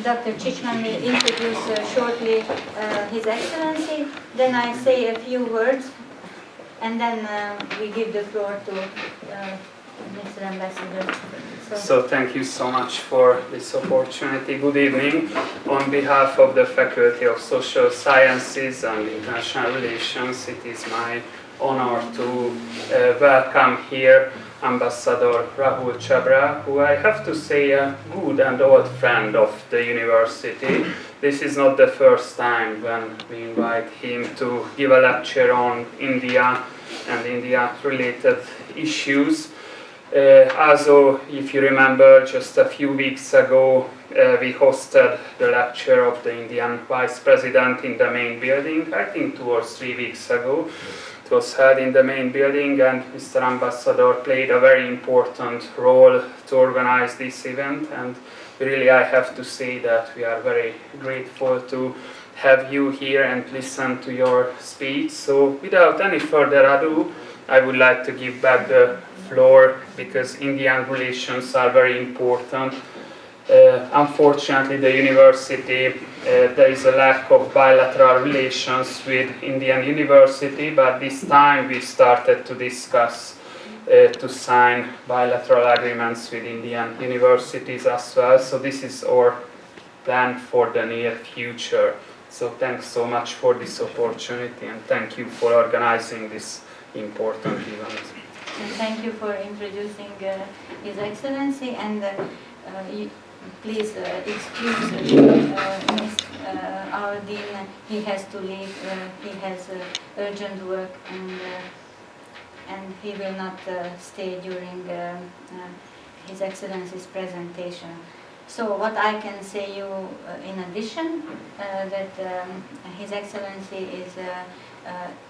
Dr. Chichman will introduce shortly His Excellency. Then I say a few words, and then we give the floor to Mr. Ambassador. So thank you so much for this opportunity. Good evening. On behalf of the Faculty of Social Sciences and International Relations, it is my honor to welcome here Ambassador Rahul Chhabra, who I have to say a good and old friend of the university. This is not the first time when we invite him to give a lecture on India and India-related issues. Also, if you remember, just a few weeks ago, we hosted the lecture of the Indian Vice President in the main building, I think 2 or 3 weeks ago. It was held in the main building, and Mr. Ambassador played a very important role to organize this event, and really I have to say that we are very grateful to have you here and listen to your speech. So without any further ado, I would like to give back the floor, because Indian relations are very important. Unfortunately, the university, there is a lack of bilateral relations with Indian university, but this time we started to discuss to sign bilateral agreements with Indian universities as well. So this is our plan for the near future. So thanks so much for this opportunity, and thank you for organizing this important event. And thank you for introducing His Excellency, and please excuse our Dean. He has to leave. He has urgent work, and he will not stay during His Excellency's presentation. So what I can say you in addition, that His Excellency is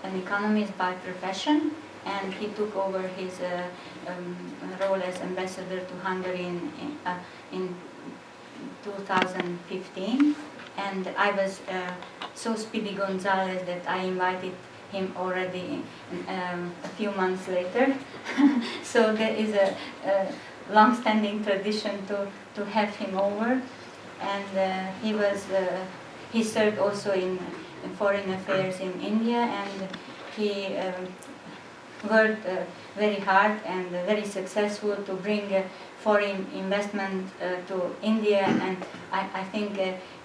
an economist by profession, and he took over his role as ambassador to Hungary in 2015, and I was so Speedy Gonzales that I invited him already a few months later. So there is a long-standing tradition to have him over, and he served also in foreign affairs in India, and he worked very hard and very successful to bring foreign investment to India, and I think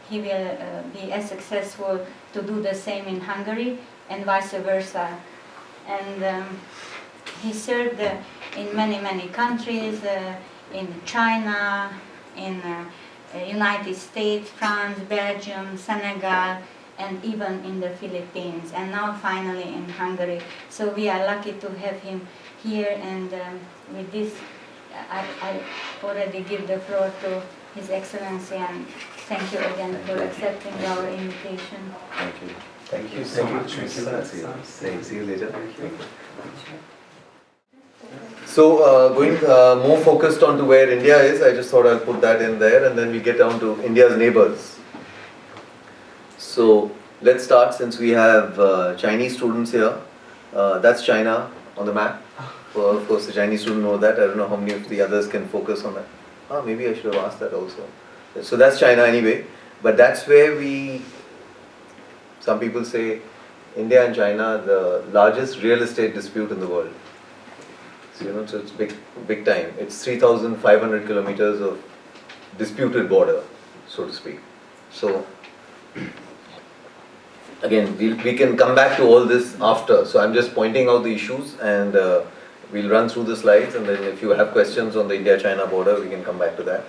he will be as successful to do the same in Hungary and vice versa. And he served in many countries, in China, in United States, France, Belgium, Senegal, and even in the Philippines, and now finally in Hungary. So we are lucky to have him here, and with this I already give the floor to His Excellency, and thank you again for accepting our invitation. Thank you. Thank you so much, Mr. See you later. So going more focused on to where India is, I just thought I'll put that in there, and then we get down to India's neighbors. So let's start, since we have Chinese students here. That's China on the map. Well, of course, the Chinese students know that. I don't know how many of the others can focus on that. Maybe I should have asked that also. So that's China anyway. But that's where some people say India and China, the largest real estate dispute in the world. So, so it's big time. It's 3,500 kilometers of disputed border, so to speak. So again, we can come back to all this after. So I'm just pointing out the issues, and we'll run through the slides, and then if you have questions on the India-China border, we can come back to that.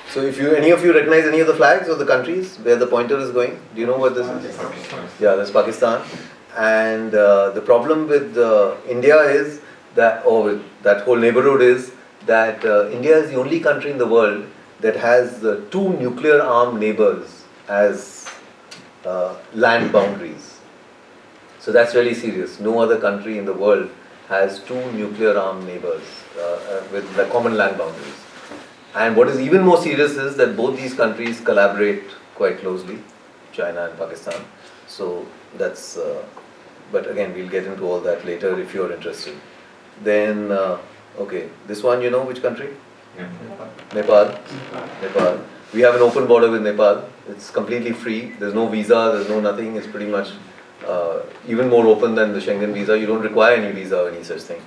So if any of you recognize any of the flags or the countries where the pointer is going, do you know what this is? Yeah, that's Pakistan. And the problem with India is that, or with that whole neighborhood, is that India is the only country in the world that has 2 nuclear-armed neighbors as land boundaries. So that's really serious. No other country in the world has 2 nuclear-armed neighbors with the common land boundaries. And what is even more serious is that both these countries collaborate quite closely, China and Pakistan. So that's, but again, we'll get into all that later if you're interested. Then, okay, this one, you know which country? Nepal. We have an open border with Nepal. It's completely free. There's no visa, there's no nothing. It's pretty much even more open than the Schengen visa. You don't require any visa or any such thing,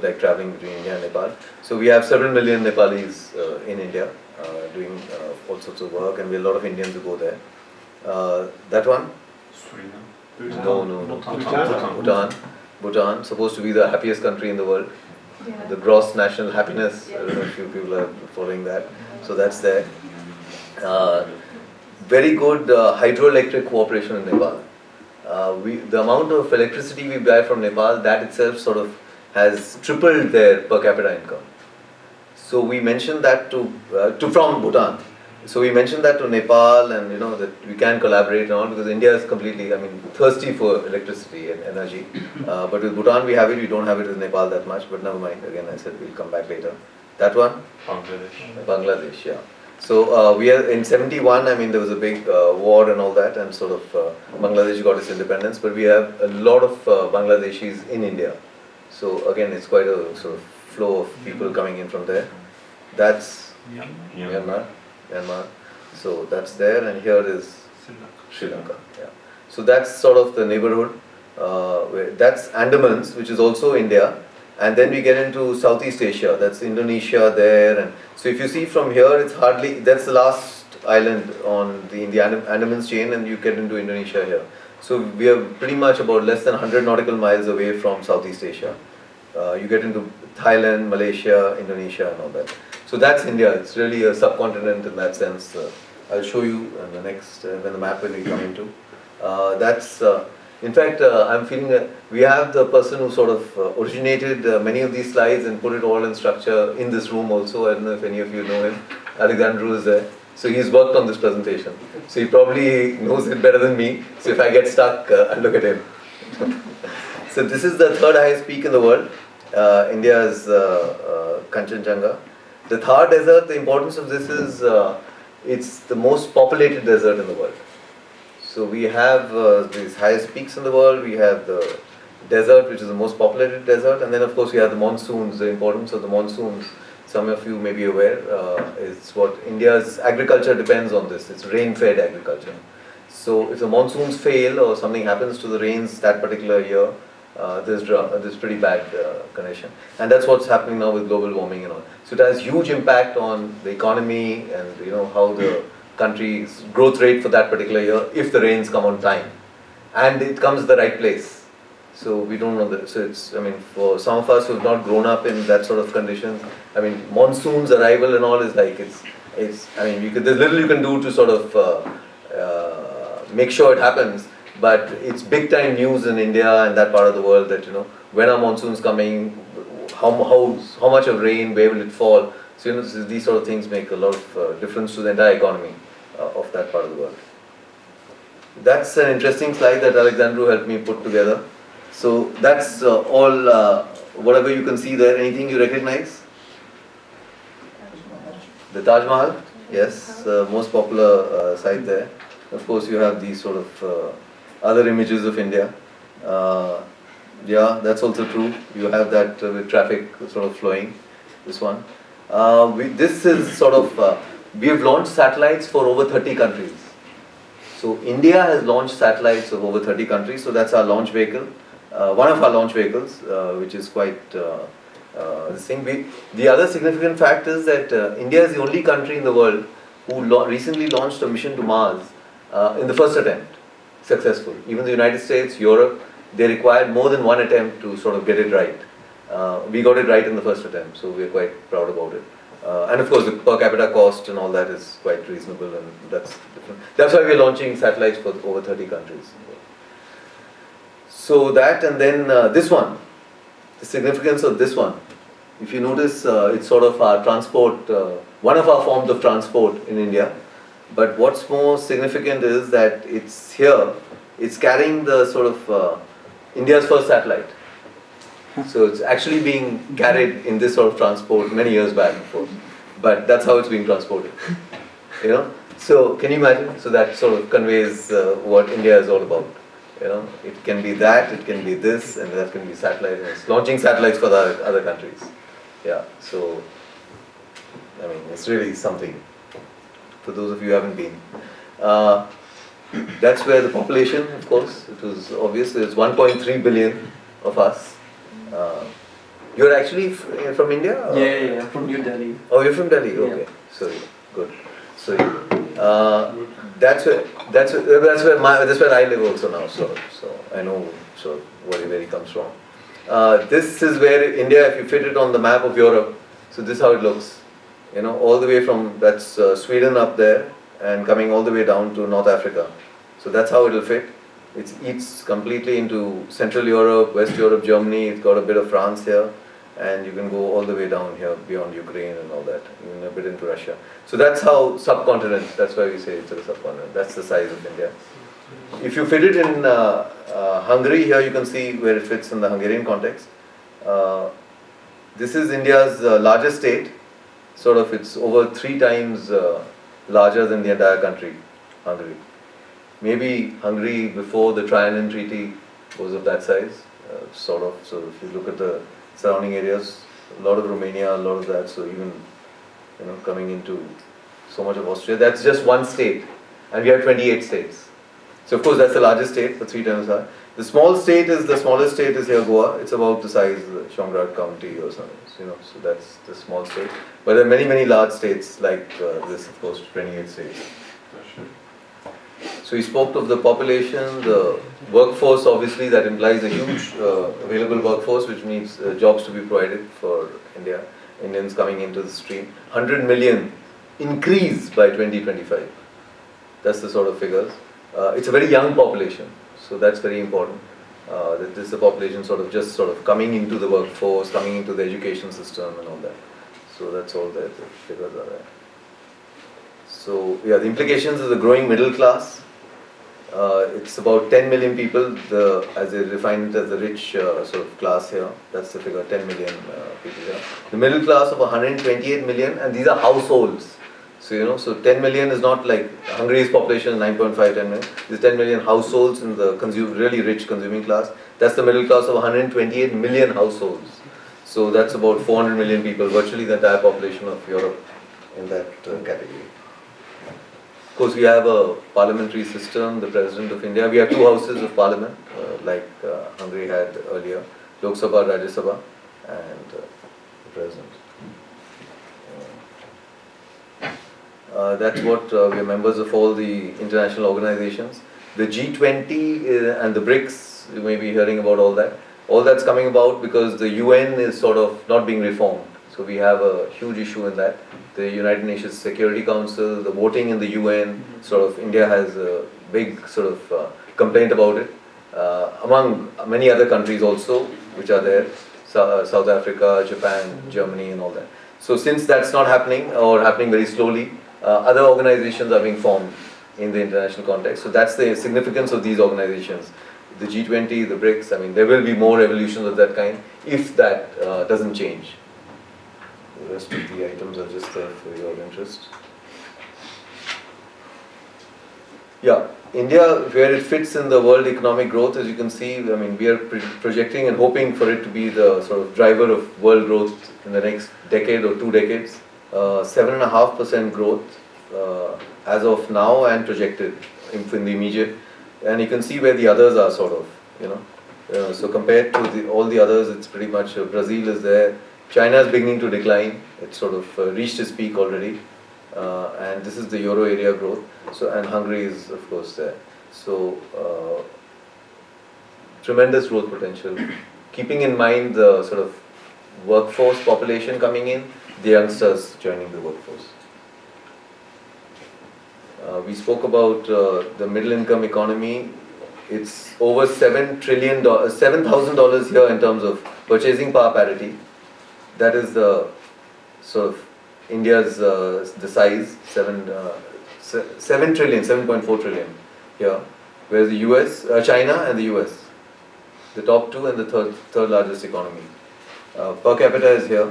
like traveling between India and Nepal. So we have several million Nepalis in India doing all sorts of work, and we have a lot of Indians who go there. That one? No. Bhutan, supposed to be the happiest country in the world. Yeah. The gross national happiness. I don't know if you people are following that. So that's there. Very good hydroelectric cooperation in Nepal. The amount of electricity we buy from Nepal, that itself sort of has tripled their per capita income. So we mentioned that from Bhutan. So we mentioned that to Nepal, and that we can collaborate and all, because India is completely, thirsty for electricity and energy. But with Bhutan we have it, we don't have it with Nepal that much, but never mind. Again, I said we'll come back later. That one? Bangladesh, yeah. So we are in 71, there was a big war and all that, and sort of Bangladesh got its independence, but we have a lot of Bangladeshis in India. So again, it's quite a sort of flow of people coming in from there. That's Myanmar. So that's there, and here is Sri Lanka. Yeah. So that's sort of the neighborhood. That's Andamans, which is also India, and then we get into Southeast Asia. That's Indonesia there, and so if you see from here, it's hardly, that's the last island on in the Andamans chain, and you get into Indonesia here. So we are pretty much about less than 100 nautical miles away from Southeast Asia. You get into Thailand, Malaysia, Indonesia, and all that. So that's India. It's really a subcontinent in that sense. I'll show you in the next, when the map will be coming to. That's, in fact, I'm feeling that we have the person who sort of originated many of these slides and put it all in structure in this room also. I don't know if any of you know him. Alexandru is there. So he's worked on this presentation. So he probably knows it better than me. So if I get stuck, I'll look at him. So this is the third highest peak in the world. India's Kanchenjunga. The Thar Desert, the importance of this is it's the most populated desert in the world. So we have these highest peaks in the world, we have the desert, which is the most populated desert, and then of course we have the monsoons. The importance of the monsoons, some of you may be aware, is what India's agriculture depends on this. It's rain-fed agriculture. So if the monsoons fail or something happens to the rains that particular year, there's pretty bad condition, and that's what's happening now with global warming and all. So it has huge impact on the economy and how the country's growth rate for that particular year if the rains come on time, and it comes to the right place. So we don't know that. So it's for some of us who have not grown up in that sort of conditions, monsoon's arrival and all is like there's little you can do to sort of make sure it happens. But it's big time news in India and that part of the world that when are monsoons coming, how much of rain, where will it fall. So these sort of things make a lot of difference to the entire economy of that part of the world. That's an interesting slide that Alexandru helped me put together. So that's all, whatever you can see there. Anything you recognize? The Taj Mahal, yes, most popular site there. Of course, you have these sort of other images of India. Yeah, that's also true. You have that with traffic sort of flowing. This one. This is sort of, we have launched satellites for over 30 countries. So India has launched satellites of over 30 countries. So that's our launch vehicle, one of our launch vehicles, which is quite this thing. The other significant fact is that India is the only country in the world who recently launched a mission to Mars in the first attempt. Successful. Even the United States, Europe, they required more than one attempt to sort of get it right. We got it right in the first attempt, so we're quite proud about it. And of course, the per capita cost and all that is quite reasonable, and that's different. That's why we're launching satellites for over 30 countries. So that, and then this one, the significance of this one. If you notice, it's sort of our transport, one of our forms of transport in India. But what's more significant is that it's here, it's carrying the sort of India's first satellite. So it's actually being carried in this sort of transport many years back before. But that's how it's being transported. So can you imagine? So that sort of conveys what India is all about. It can be that, it can be this, and that can be satellites. It's launching satellites for the other countries. Yeah, so I mean, it's really something. For those of you who haven't been. Uh, that's where the population, of course, it was obvious, there's 1.3 billion of us. You're actually from India? Or? Yeah, from New Delhi. Oh, you're from Delhi? Okay. Yeah. Sorry. Good. Sorry. That's where I live also now. So I know where he comes from. This is where India, if you fit it on the map of Europe, so this is how it looks. You know, all the way from that's Sweden up there and coming all the way down to North Africa. So that's how it'll fit. It eats completely into Central Europe, West Europe, Germany. It's got a bit of France here, and you can go all the way down here beyond Ukraine and all that, even a bit into Russia. So that's how subcontinent. That's why we say it's a subcontinent. That's the size of India. If you fit it in Hungary, here you can see where it fits in the Hungarian context. This is India's largest state. Sort of, it's over 3 times larger than the entire country, Hungary. Maybe Hungary before the Trianon Treaty was of that size, sort of. So if you look at the surrounding areas, a lot of Romania, a lot of that. So even, you know, coming into so much of Austria, that's just one state, and we have 28 states. So of course that's the largest state, for 3 times high. The smallest state is here, Goa. It's about the size of Shongrad County or something, you know, so that's the small state. But there are many, many large states like this, of course, 28 states. So he spoke of the population, the workforce, obviously that implies a huge available workforce, which means jobs to be provided for India, Indians coming into the stream. 100 million increase by 2025. That's the sort of figures. It's a very young population. So that's very important, that this is a population sort of coming into the workforce, coming into the education system and all that. So that's all the figures are there. So yeah, the implications is the growing middle class. It's about 10 million people, as they define it as the rich sort of class here. That's the figure, 10 million people here. The middle class of 128 million, and these are households. So, you know, so 10 million is not like Hungary's population is 9.5, 10 million. There's 10 million households in the really rich consuming class. That's the middle class of 128 million households. So that's about 400 million people, virtually the entire population of Europe in that category. Of course, we have a parliamentary system, the President of India. We have 2 houses of parliament, like Hungary had earlier, Lok Sabha, Rajya Sabha, and the President. That's what we are members of all the international organizations. The G20 and the BRICS, you may be hearing about all that. All that's coming about because the UN is sort of not being reformed. So we have a huge issue in that. The United Nations Security Council, the voting in the UN, sort of India has a big sort of complaint about it. Among many other countries also, which are there, South Africa, Japan, Germany and all that. So since that's not happening or happening very slowly, other organizations are being formed in the international context. So that's the significance of these organizations. The G20, the BRICS, I mean, there will be more evolutions of that kind if that doesn't change. The rest of the items are just there for your interest. Yeah, India, where it fits in the world economic growth, as you can see, I mean, we are projecting and hoping for it to be the sort of driver of world growth in the next decade or 2 decades. 7.5% growth as of now and projected in the immediate. And you can see where the others are sort of, you know. So compared to all the others, it's pretty much Brazil is there. China is beginning to decline. It's sort of reached its peak already. And this is the Euro area growth. So, and Hungary is of course there. So tremendous growth potential. Keeping in mind the sort of workforce population coming in, the youngsters joining the workforce. We spoke about the middle income economy. It's over $7,000 here in terms of purchasing power parity. That is the sort of India's the size, 7 trillion, 7.4 trillion here, whereas the US, China and the US, the top 2 and the third largest economy. Per capita is here.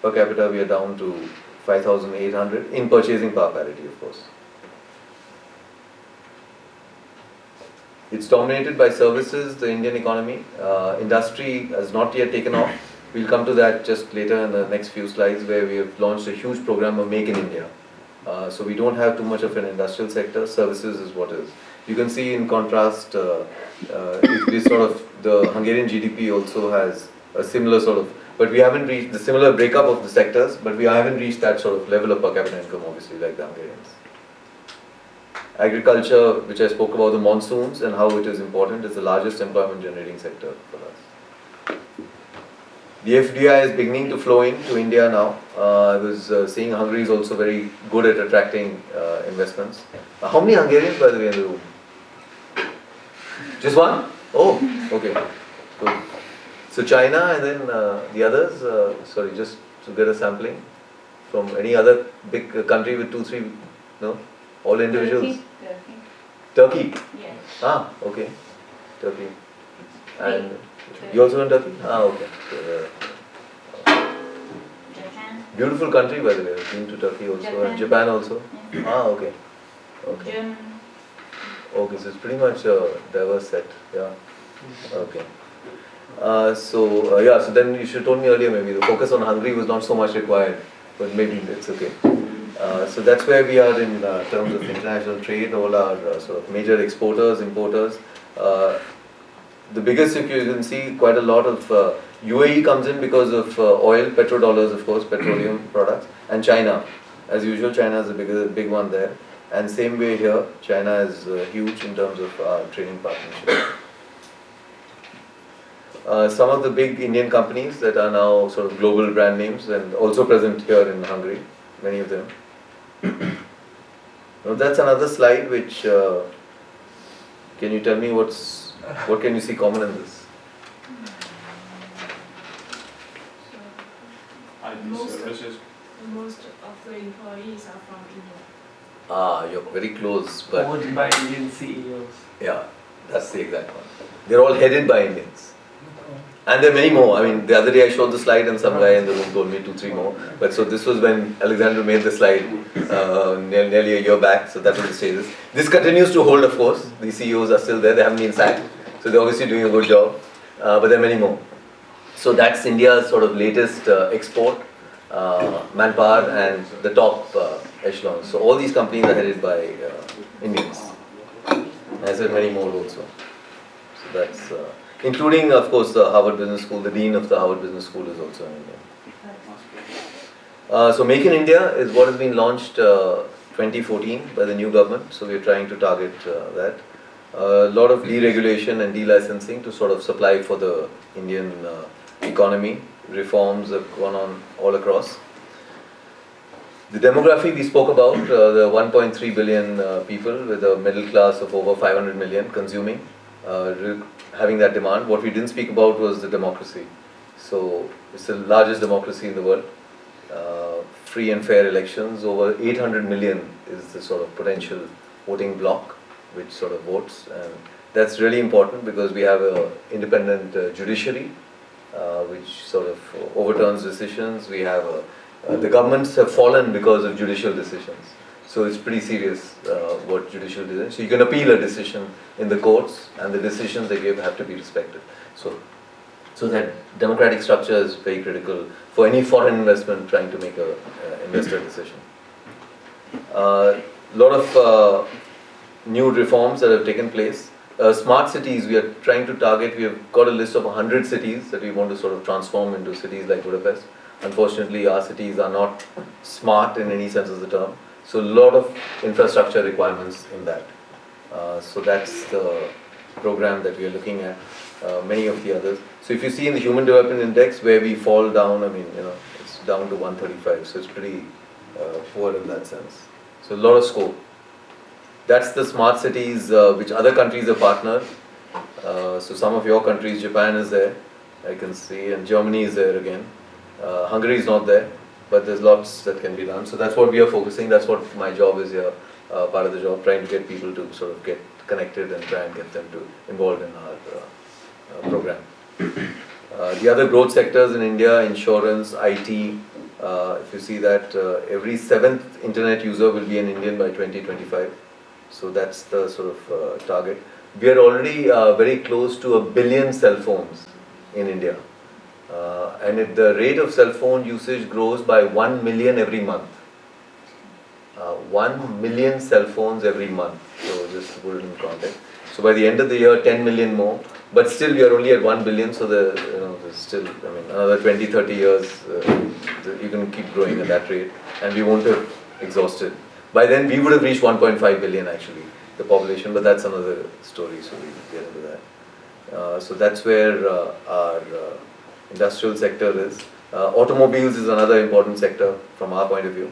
Per capita we are down to 5,800 in purchasing power parity, of course. It's dominated by services, the Indian economy. Industry has not yet taken off. We'll come to that just later in the next few slides, where we have launched a huge program of Make in India. So we don't have too much of an industrial sector. Services is what is. You can see in contrast, it's sort of the Hungarian GDP also has a similar sort of, but we haven't reached the similar breakup of the sectors, but we haven't reached that sort of level of per capita income, obviously, like the Hungarians. Agriculture, which I spoke about, the monsoons and how it is important, is the largest employment generating sector for us. The FDI is beginning to flow into India now. I was seeing Hungary is also very good at attracting investments. How many Hungarians, by the way, in the room? Just one? Oh, okay. Good. So China and then the others, sorry, just to get a sampling from any other big country with 2-3, no? All individuals? Turkey. Turkey? Yes. Ah, okay. Turkey. And you also in Turkey? Ah, okay. So, Japan. beautiful country, by the way. I've been to Turkey also and Japan also. Yes. Ah, okay. Okay. German. Okay, so it's pretty much a diverse set. Yeah. Okay. So then you should have told me earlier, maybe the focus on Hungary was not so much required, but maybe it's okay. So that's where we are in terms of international trade. All our sort of major exporters, importers. The biggest, if you can see, quite a lot of UAE comes in because of oil, petrodollars, of course, petroleum products, and China. As usual, China is the big one there. And same way here, China is huge in terms of trading partnership. Some of the big Indian companies that are now sort of global brand names and also present here in Hungary, many of them. Now that's another slide which, can you tell me what can you see common in this? IT services. Most of the employees are from India. Ah, you're very close, but Owned by Indian CEOs. yeah, that's the exact one. They're all headed by Indians. And there are many more. I mean, the other day I showed the slide and some guy in the room told me 2-3 more. But so this was when Alexander made the slide nearly a year back. So that was the status. This continues to hold, of course. The CEOs are still there. They haven't been sacked. So they're obviously doing a good job. But there are many more. So that's India's sort of latest export, manpower and the top echelons. So all these companies are headed by Indians. As there are many more also. So that's... including, of course, the Harvard Business School. The dean of the Harvard Business School is also in India. So Make in India is what has been launched 2014 by the new government. So we're trying to target that. A lot of deregulation and delicensing to sort of supply for the Indian economy. Reforms have gone on all across. The demography we spoke about, the 1.3 billion people with a middle class of over 500 million consuming. Having that demand. What we didn't speak about was the democracy. So it's the largest democracy in the world. Free and fair elections. Over 800 million is the sort of potential voting bloc which sort of votes, and that's really important because we have an independent judiciary which sort of overturns decisions. We have the governments have fallen because of judicial decisions. So it's pretty serious what judicial decisions. So you can appeal a decision in the courts, and the decisions they give have to be respected. So that democratic structure is very critical for any foreign investment trying to make a investor decision. A lot of new reforms that have taken place. Smart cities, we are trying to target. We have got a list of 100 cities that we want to sort of transform into cities like Budapest. Unfortunately, our cities are not smart in any sense of the term. So a lot of infrastructure requirements in that. So that's the program that we are looking at. Many of the others. So if you see in the Human Development Index where we fall down, I mean, it's down to 135. So it's pretty poor in that sense. So a lot of scope. That's the smart cities which other countries have partnered. So some of your countries, Japan is there, I can see, and Germany is there again. Hungary is not there. But there's lots that can be done. So that's what we are focusing. That's what my job is here, part of the job, trying to get people to sort of get connected and try and get them to involved in our program. The other growth sectors in India, insurance, IT, if you see that every 7th internet user will be an Indian by 2025. So that's the sort of target. We are already very close to 1 billion cell phones in India. And if the rate of cell phone usage grows by 1 million every month. 1 million cell phones every month. So just to put it in context. So by the end of the year, 10 million more. But still, we are only at 1 billion. So there's still, another 20, 30 years, you can keep growing at that rate, and we won't have exhausted. By then, we would have reached 1.5 billion actually, the population. But that's another story. So we'll get into that. So that's where our industrial sector is. Automobiles is another important sector from our point of view.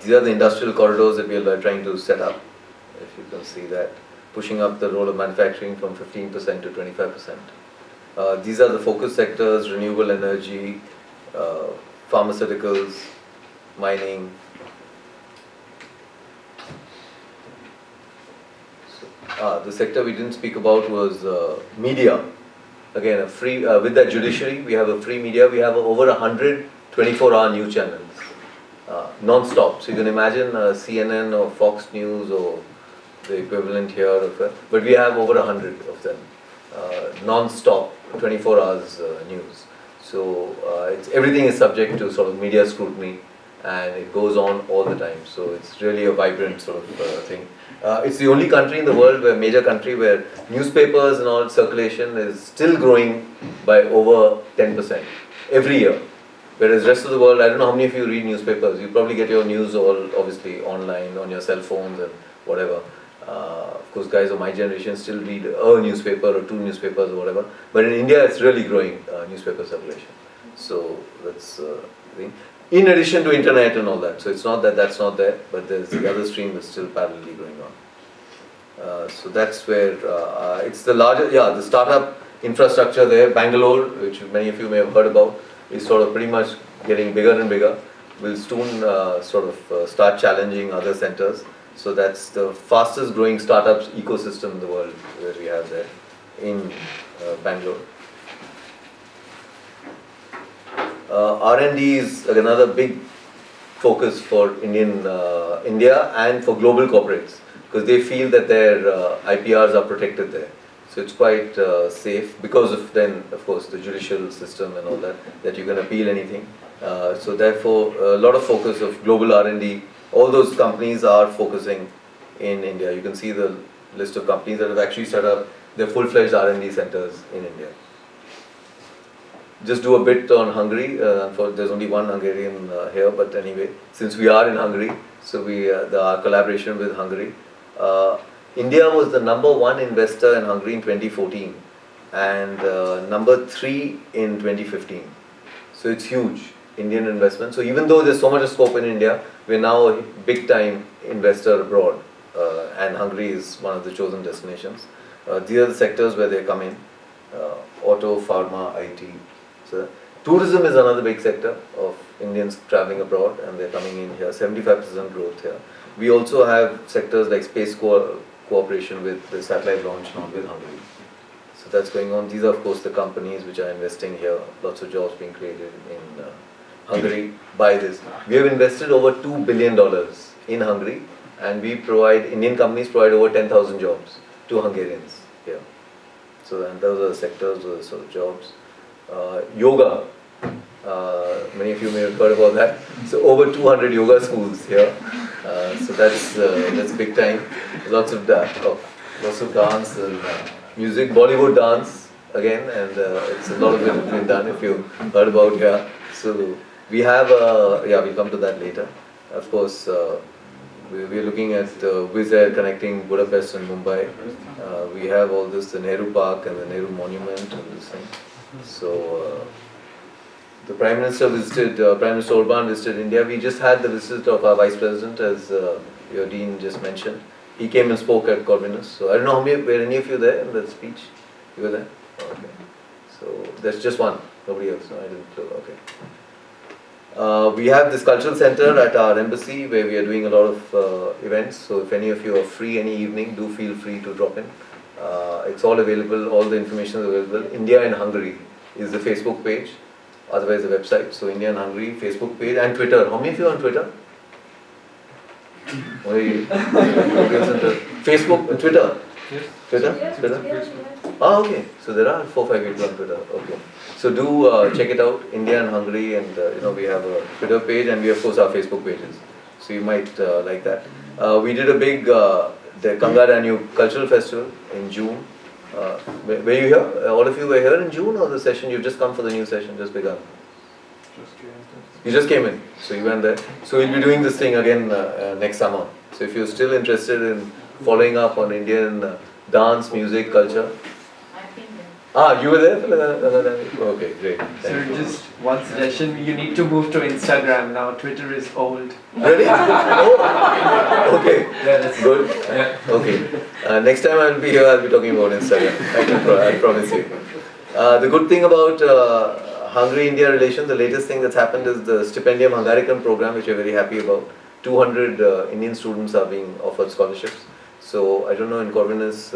These are the industrial corridors that we are trying to set up, if you can see that, pushing up the role of manufacturing from 15% to 25%. These are the focus sectors: renewable energy, pharmaceuticals, mining. The sector we didn't speak about was media. Again, a free with that judiciary, we have a free media. We have over 100 24-hour news channels, non-stop. So you can imagine CNN or Fox News or the equivalent here of it. But we have over 100 of them, non-stop, 24 hours news. So everything is subject to sort of media scrutiny, and it goes on all the time. So it's really a vibrant sort of thing. It's the only country in the world, major country, where newspapers and all circulation is still growing by over 10% every year. Whereas the rest of the world, I don't know how many of you read newspapers. You probably get your news all obviously online on your cell phones and whatever. Of course, guys of my generation still read a newspaper or 2 newspapers or whatever. But in India, it's really growing, newspaper circulation. So that's the thing. In addition to internet and all that. So it's not that that's not there, but there's the other stream that's still parallelly going on. So that's where it's the largest, the startup infrastructure there. Bangalore, which many of you may have heard about, is sort of pretty much getting bigger and bigger. Will soon start challenging other centers. So that's the fastest growing startups ecosystem in the world where we have there in Bangalore. R&D is another big focus for India and for global corporates, because they feel that their IPRs are protected there. So it's quite safe because of then, of course, the judicial system and all that you can appeal anything. So therefore, a lot of focus of global R&D. All those companies are focusing in India. You can see the list of companies that have actually set up their full-fledged R&D centers in India. Just do a bit on Hungary. There's only one Hungarian here, but anyway, since we are in Hungary, so our collaboration with Hungary. India was the #1 investor in Hungary in 2014 and #3 in 2015. So it's huge, Indian investment. So even though there's so much scope in India, we're now a big time investor abroad, and Hungary is one of the chosen destinations. These are the sectors where they come in: auto, pharma, IT. So tourism is another big sector of Indians traveling abroad, and they're coming in here. 75% growth here. We also have sectors like space cooperation with the satellite launch now with Hungary. So that's going on. These are, of course, the companies which are investing here. Lots of jobs being created in Hungary by this. We have invested over $2 billion in Hungary, and Indian companies provide over 10,000 jobs to Hungarians here. So, and those are the sectors, those are the sort of jobs. Yoga. Many of you may have heard about that. So over 200 yoga schools here. So that's big time. Lots of dance and music, Bollywood dance again, and it's a lot of it has been done. If you heard about here, so we have we'll come to that later. Of course, we're looking at Wizz Air connecting Budapest and Mumbai. We have all this, the Nehru Park and the Nehru Monument and this thing. So the Prime Minister Prime Minister Orban visited India. We just had the visit of our Vice President, as your Dean just mentioned. He came and spoke at Corvinus. So I don't know were any of you there in that speech? You were there? Okay. So there's just one. Nobody else. No, I didn't. Okay. We have this cultural center at our embassy where we are doing a lot of events. So if any of you are free any evening, do feel free to drop in. It's all available. All the information is available. India and Hungary is the Facebook page. Otherwise, the website. So India and Hungary Facebook page and Twitter. How many of you are on Twitter? Facebook, Twitter. Yes. Twitter. Yes, Twitter. yes, yes. Ah, okay. So there are 4-5 people on Twitter. Okay. So do check it out, India and Hungary, and we have a Twitter page, and we of course our Facebook pages. So you might like that. We did a big the Ganga Danube Cultural Festival in June. Were you here? All of you were here in June, or the session you've just come for the new session, just begun? You just came in, so you went there. So we'll be doing this thing again next summer. So if you're still interested in following up on Indian dance, music, culture. I've been there. Ah, you were there? Okay, great. Sir, just one suggestion, you need to move to Instagram now, Twitter is old. Really? Oh, okay. Yeah, that's Good. Yeah. Okay. Next time I'll be here, I'll be talking about Instagram. I promise you. The good thing about Hungary-India relations, the latest thing that's happened is the Stipendium Hungaricum program, which we're very happy about. 200 Indian students are being offered scholarships. So I don't know in Corvinus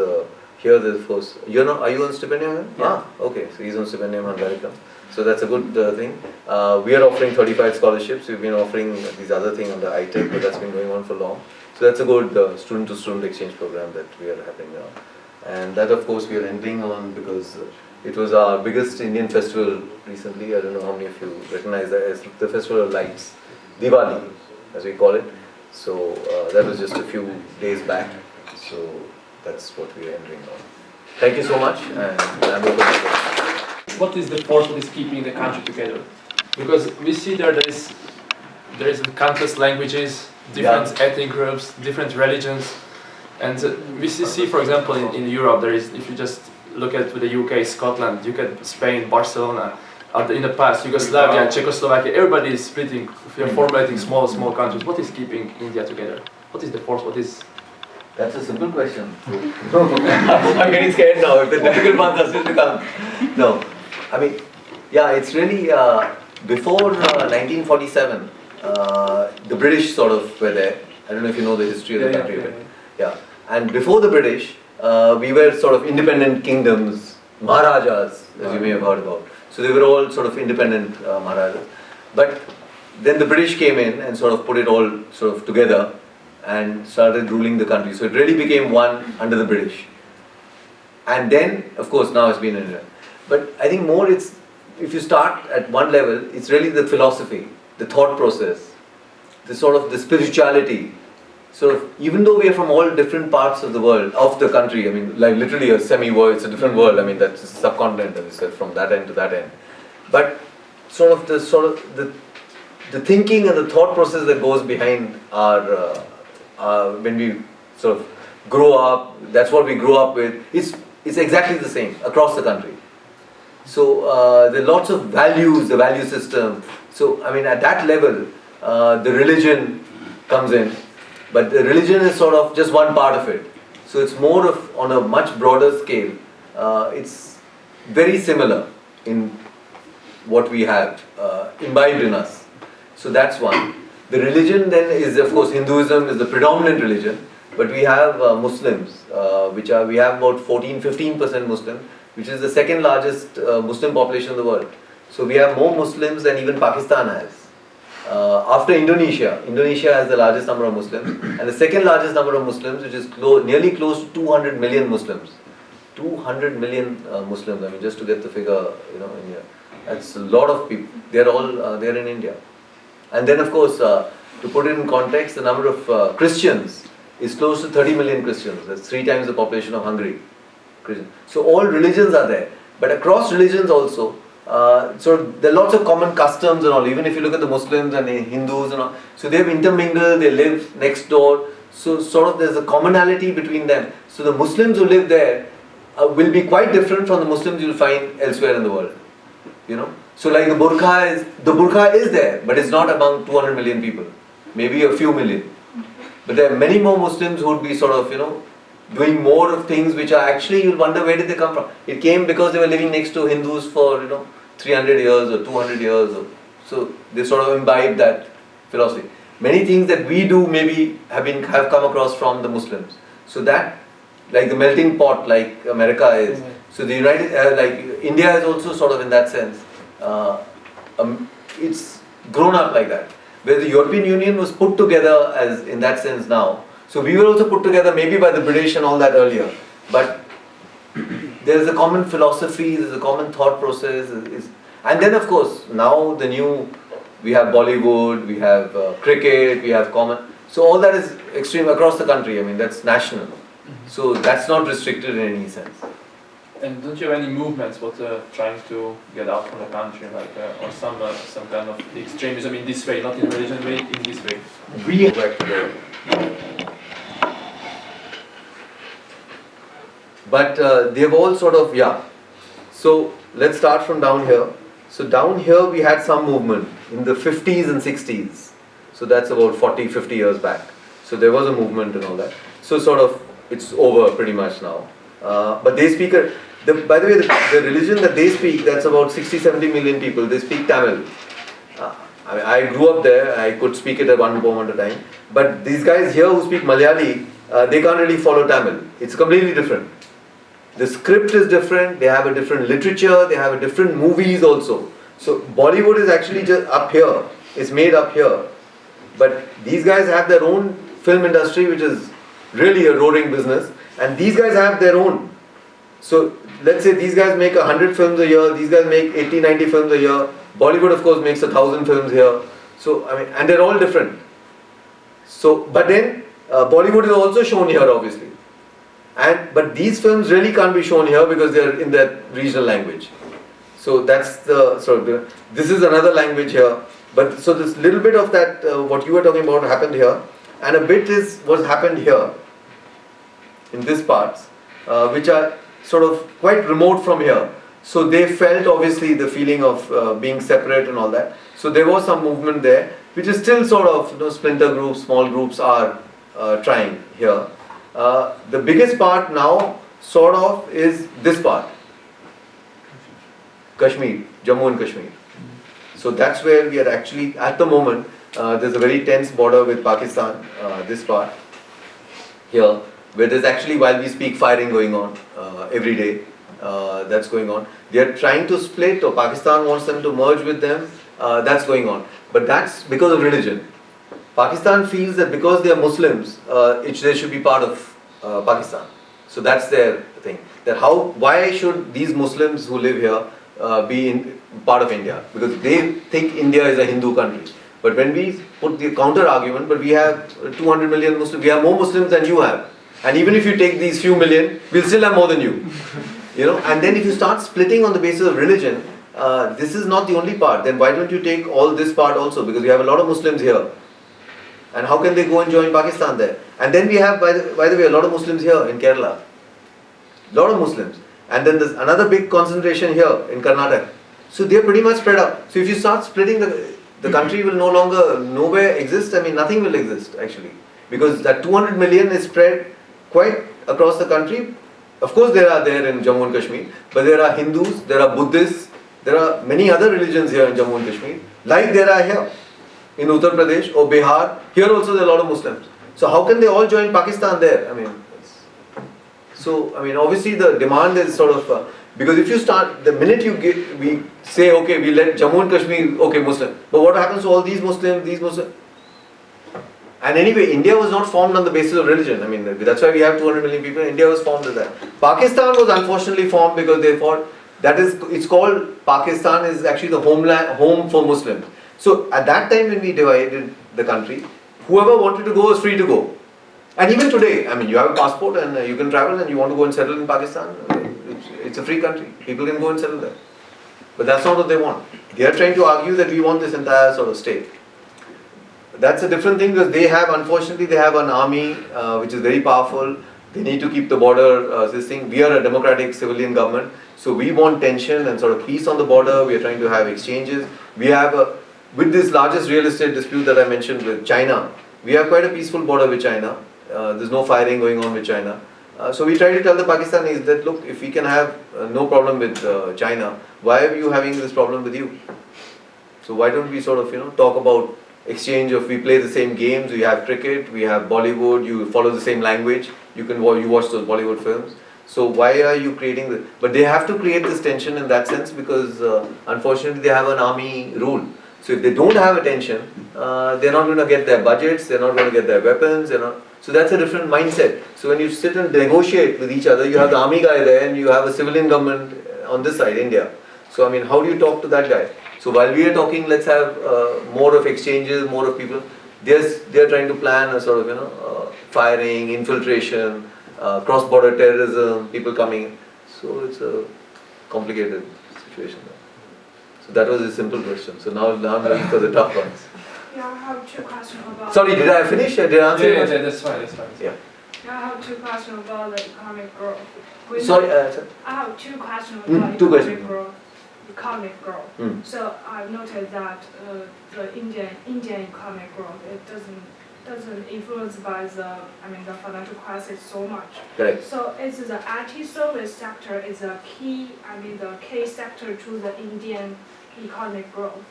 here there's force. You're not? Are you on Stipendium? Yeah. Ah, okay. So he's on Stipendium Hungaricum. So that's a good thing. We are offering 35 scholarships. We've been offering these other things under ITEC, but that's been going on for long. So that's a good student-to-student exchange program that we are having now. And that, of course, we are ending on because it was our biggest Indian festival recently. I don't know how many of you recognize that as the Festival of Lights, Diwali, as we call it. So that was just a few days back. So that's what we are ending on. Thank you so much, and I'm open to questions. What is the force that is keeping the country together? Because we see there is countless languages, different ethnic groups, different religions, and we see, for example, in Europe, there is, if you just look at the UK, Scotland, you get Spain, Barcelona, in the past, Yugoslavia, Czechoslovakia, everybody is splitting, we are formulating small countries. What is keeping India together? What is the force? What is... That's a simple question. I'm getting scared now. If the difficult ones are still to come. No, I mean, yeah, it's really before 1947. The British sort of were there. I don't know if you know the history of the country. Yeah, and before the British, we were sort of independent kingdoms, Maharajas, as you may have heard about. So they were all sort of independent Maharajas. But then the British came in and sort of put it all sort of together and started ruling the country. So it really became one under the British. And then, of course, now it's been India. But I think more it's, if you start at one level, it's really the philosophy, the thought process, the sort of the spirituality. So even though we are from all different parts of the world, of the country, I mean, like literally a semi-world, it's a different world. I mean, that's a subcontinent, as I said, from that end to that end. But sort of the thinking and the thought process that goes behind our when we sort of grow up, that's what we grow up with. It's exactly the same across the country. So there are lots of values, the value system. So I mean, at that level, the religion comes in, but the religion is sort of just one part of it. So it's more of on a much broader scale. It's very similar in what we have imbibed in us. So that's one. The religion then is, of course, Hinduism is the predominant religion, but we have Muslims, we have about 15% Muslim, which is the second largest Muslim population in the world. So we have more Muslims than even Pakistan has. After Indonesia has the largest number of Muslims, and the second largest number of Muslims, which is nearly close to 200 million Muslims. 200 million Muslims, I mean, just to get the figure, in here. That's a lot of people. They're all there in India. And then, of course, to put it in context, the number of Christians is close to 30 million Christians. That's 3 times the population of Hungary. So all religions are there. But across religions also, so there are lots of common customs and all. Even if you look at the Muslims and the Hindus and all, so they've intermingled, they live next door. So sort of there's a commonality between them. So the Muslims who live there will be quite different from the Muslims you'll find elsewhere in the world. So like the burqa is there, but it's not among 200 million people, maybe a few million. But there are many more Muslims who would be sort of, doing more of things which are actually, you'll wonder where did they come from. It came because they were living next to Hindus for, 300 years or 200 years. So they sort of imbibed that philosophy. Many things that we do maybe have come across from the Muslims. So that, like the melting pot, like America is. So the like India is also sort of in that sense. It's grown up like that. Where the European Union was put together as in that sense now. So we were also put together maybe by the British and all that earlier. But there is a common philosophy, there is a common thought process, and then of course now we have Bollywood, we have cricket, we have common. So all that is extreme across the country. I mean, that's national. So that's not restricted in any sense. And don't you have any movements what trying to get out from the country, like or some kind of extremism in this way, not in religion way, in this way? We go back to the, but they've all sort of So let's start from down here. So down here we had some movement in the 50s and 60s. So that's about 40, 50 years back. So there was a movement and all that. So sort of it's over pretty much now. But they speak, by the way, the religion that they speak, that's about 60, 70 million people. They speak Tamil. I grew up there, I could speak it at one moment at a time. But these guys here who speak Malayali, they can't really follow Tamil. It's completely different. The script is different, they have a different literature, they have a different movies also. So Bollywood is actually just up here. It's made up here. But these guys have their own film industry, which is really a roaring business. And these guys have their own. So let's say these guys make 100 films a year, these guys make 80, 90 films a year. Bollywood of course makes 1,000 films here. So I mean, and they're all different. So, but then Bollywood is also shown here obviously. But these films really can't be shown here because they're in that regional language. So that's the sort of, this is another language here. But so this little bit of that, what you were talking about happened here. And a bit is what happened here, in this parts, which are sort of quite remote from here. So they felt obviously the feeling of being separate and all that. So there was some movement there, which is still sort of, splinter groups, small groups are trying here. The biggest part now sort of is this part, Kashmir, Jammu and Kashmir. So that's where we are actually, at the moment, there's a very tense border with Pakistan, this part here, where there's actually, while we speak, firing going on every day. That's going on. They are trying to split, or Pakistan wants them to merge with them. That's going on. But that's because of religion. Pakistan feels that because they are Muslims, they should be part of Pakistan. So that's their thing. That why should these Muslims who live here be part of India? Because they think India is a Hindu country. But when we put the counter argument, but we have 200 million Muslims, we have more Muslims than you have. And even if you take these few million, we'll still have more than you. And then if you start splitting on the basis of religion, this is not the only part. Then why don't you take all this part also? Because we have a lot of Muslims here. And how can they go and join Pakistan there? And then we have, by the way, a lot of Muslims here in Kerala. A lot of Muslims. And then there's another big concentration here in Karnataka. So they're pretty much spread out. So if you start splitting, the country will nowhere exist. I mean, nothing will exist actually. Because that 200 million is spread quite across the country. Of course, there are there in Jammu and Kashmir. But there are Hindus, there are Buddhists, there are many other religions here in Jammu and Kashmir. Like there are here in Uttar Pradesh or Bihar. Here also there are a lot of Muslims. So how can they all join Pakistan there? Obviously the demand is sort of, because if you start, the minute we say, okay, we let Jammu and Kashmir, okay, Muslim. But what happens to all these Muslims? And anyway, India was not formed on the basis of religion. I mean, that's why we have 200 million people. India was formed as that. Pakistan was unfortunately formed because they thought, it's called, Pakistan is actually the home for Muslims. So at that time when we divided the country, whoever wanted to go was free to go. And even today, I mean, you have a passport and you can travel and you want to go and settle in Pakistan, it's a free country. People can go and settle there. But that's not what they want. They are trying to argue that we want this entire sort of state. That's a different thing because unfortunately, they have an army which is very powerful. They need to keep the border, this thing. We are a democratic civilian government. So we want tension and sort of peace on the border. We are trying to have exchanges. We have, with this largest real estate dispute that I mentioned with China, we have quite a peaceful border with China. There's no firing going on with China. So we try to tell the Pakistanis that, look, if we can have no problem with China, why are you having this problem with you? So why don't we sort of, talk about exchange of, we play the same games, we have cricket, we have Bollywood, you follow the same language, you watch those Bollywood films. So why are you creating but they have to create this tension in that sense because unfortunately they have an army rule. So if they don't have attention, they're not going to get their budgets, they're not going to get their weapons, so that's a different mindset. So when you sit and negotiate with each other, you have the army guy there and you have a civilian government on this side, India. So I mean, how do you talk to that guy? So while we are talking, let's have more of exchanges, more of people. They're trying to plan a sort of firing, infiltration, cross-border terrorism, people coming. So it's a complicated situation. So that was a simple question. So now I'm looking for the tough ones. Yeah, I have two questions about. Sorry, did I finish? Did I answer your question? That's fine, that's fine. Yeah. I have two questions about the economic growth. Sorry, I have two questions Mm, about two economic questions. growth. Economic growth. Mm. So I've noted that the Indian economic growth doesn't influence by the financial crisis so much. Correct. So is the IT service sector is a key the key sector to the Indian economic growth?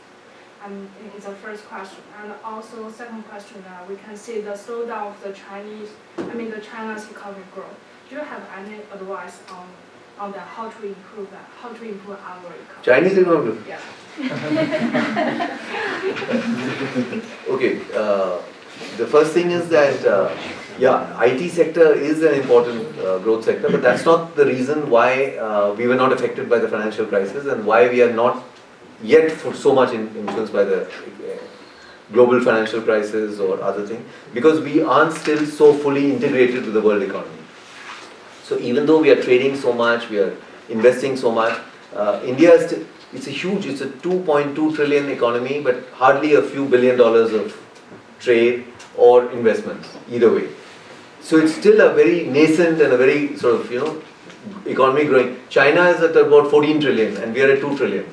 And it's the first question. And also second question, we can see the slowdown of the China's economic growth. Do you have any advice on that, how to improve that, how to improve our economy? Chinese economy. Yeah. Okay. The first thing is that IT sector is an important growth sector, but that's not the reason why we were not affected by the financial crisis and why we are not yet so much influenced by the global financial crisis or other thing, because we aren't still so fully integrated with the world economy. So even though we are trading so much, we are investing so much, India is still, it's a 2.2 trillion economy, but hardly a few $1 billion of trade or investments, either way. So it's still a very nascent and a very sort of, economy growing. China is at about 14 trillion and we are at 2 trillion.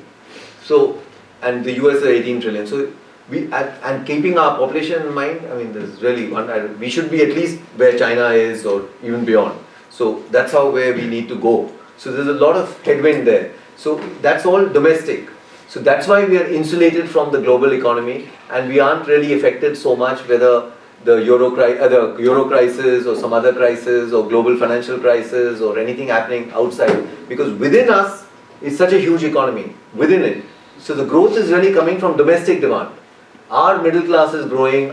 So, and the US is 18 trillion. So and keeping our population in mind, there's really we should be at least where China is or even beyond. So that's where we need to go. So there's a lot of headwind there. So that's all domestic. So that's why we are insulated from the global economy and we aren't really affected so much whether the euro crisis or some other crisis or global financial crisis or anything happening outside, because within us is such a huge economy, within it. So the growth is really coming from domestic demand. Our middle class is growing,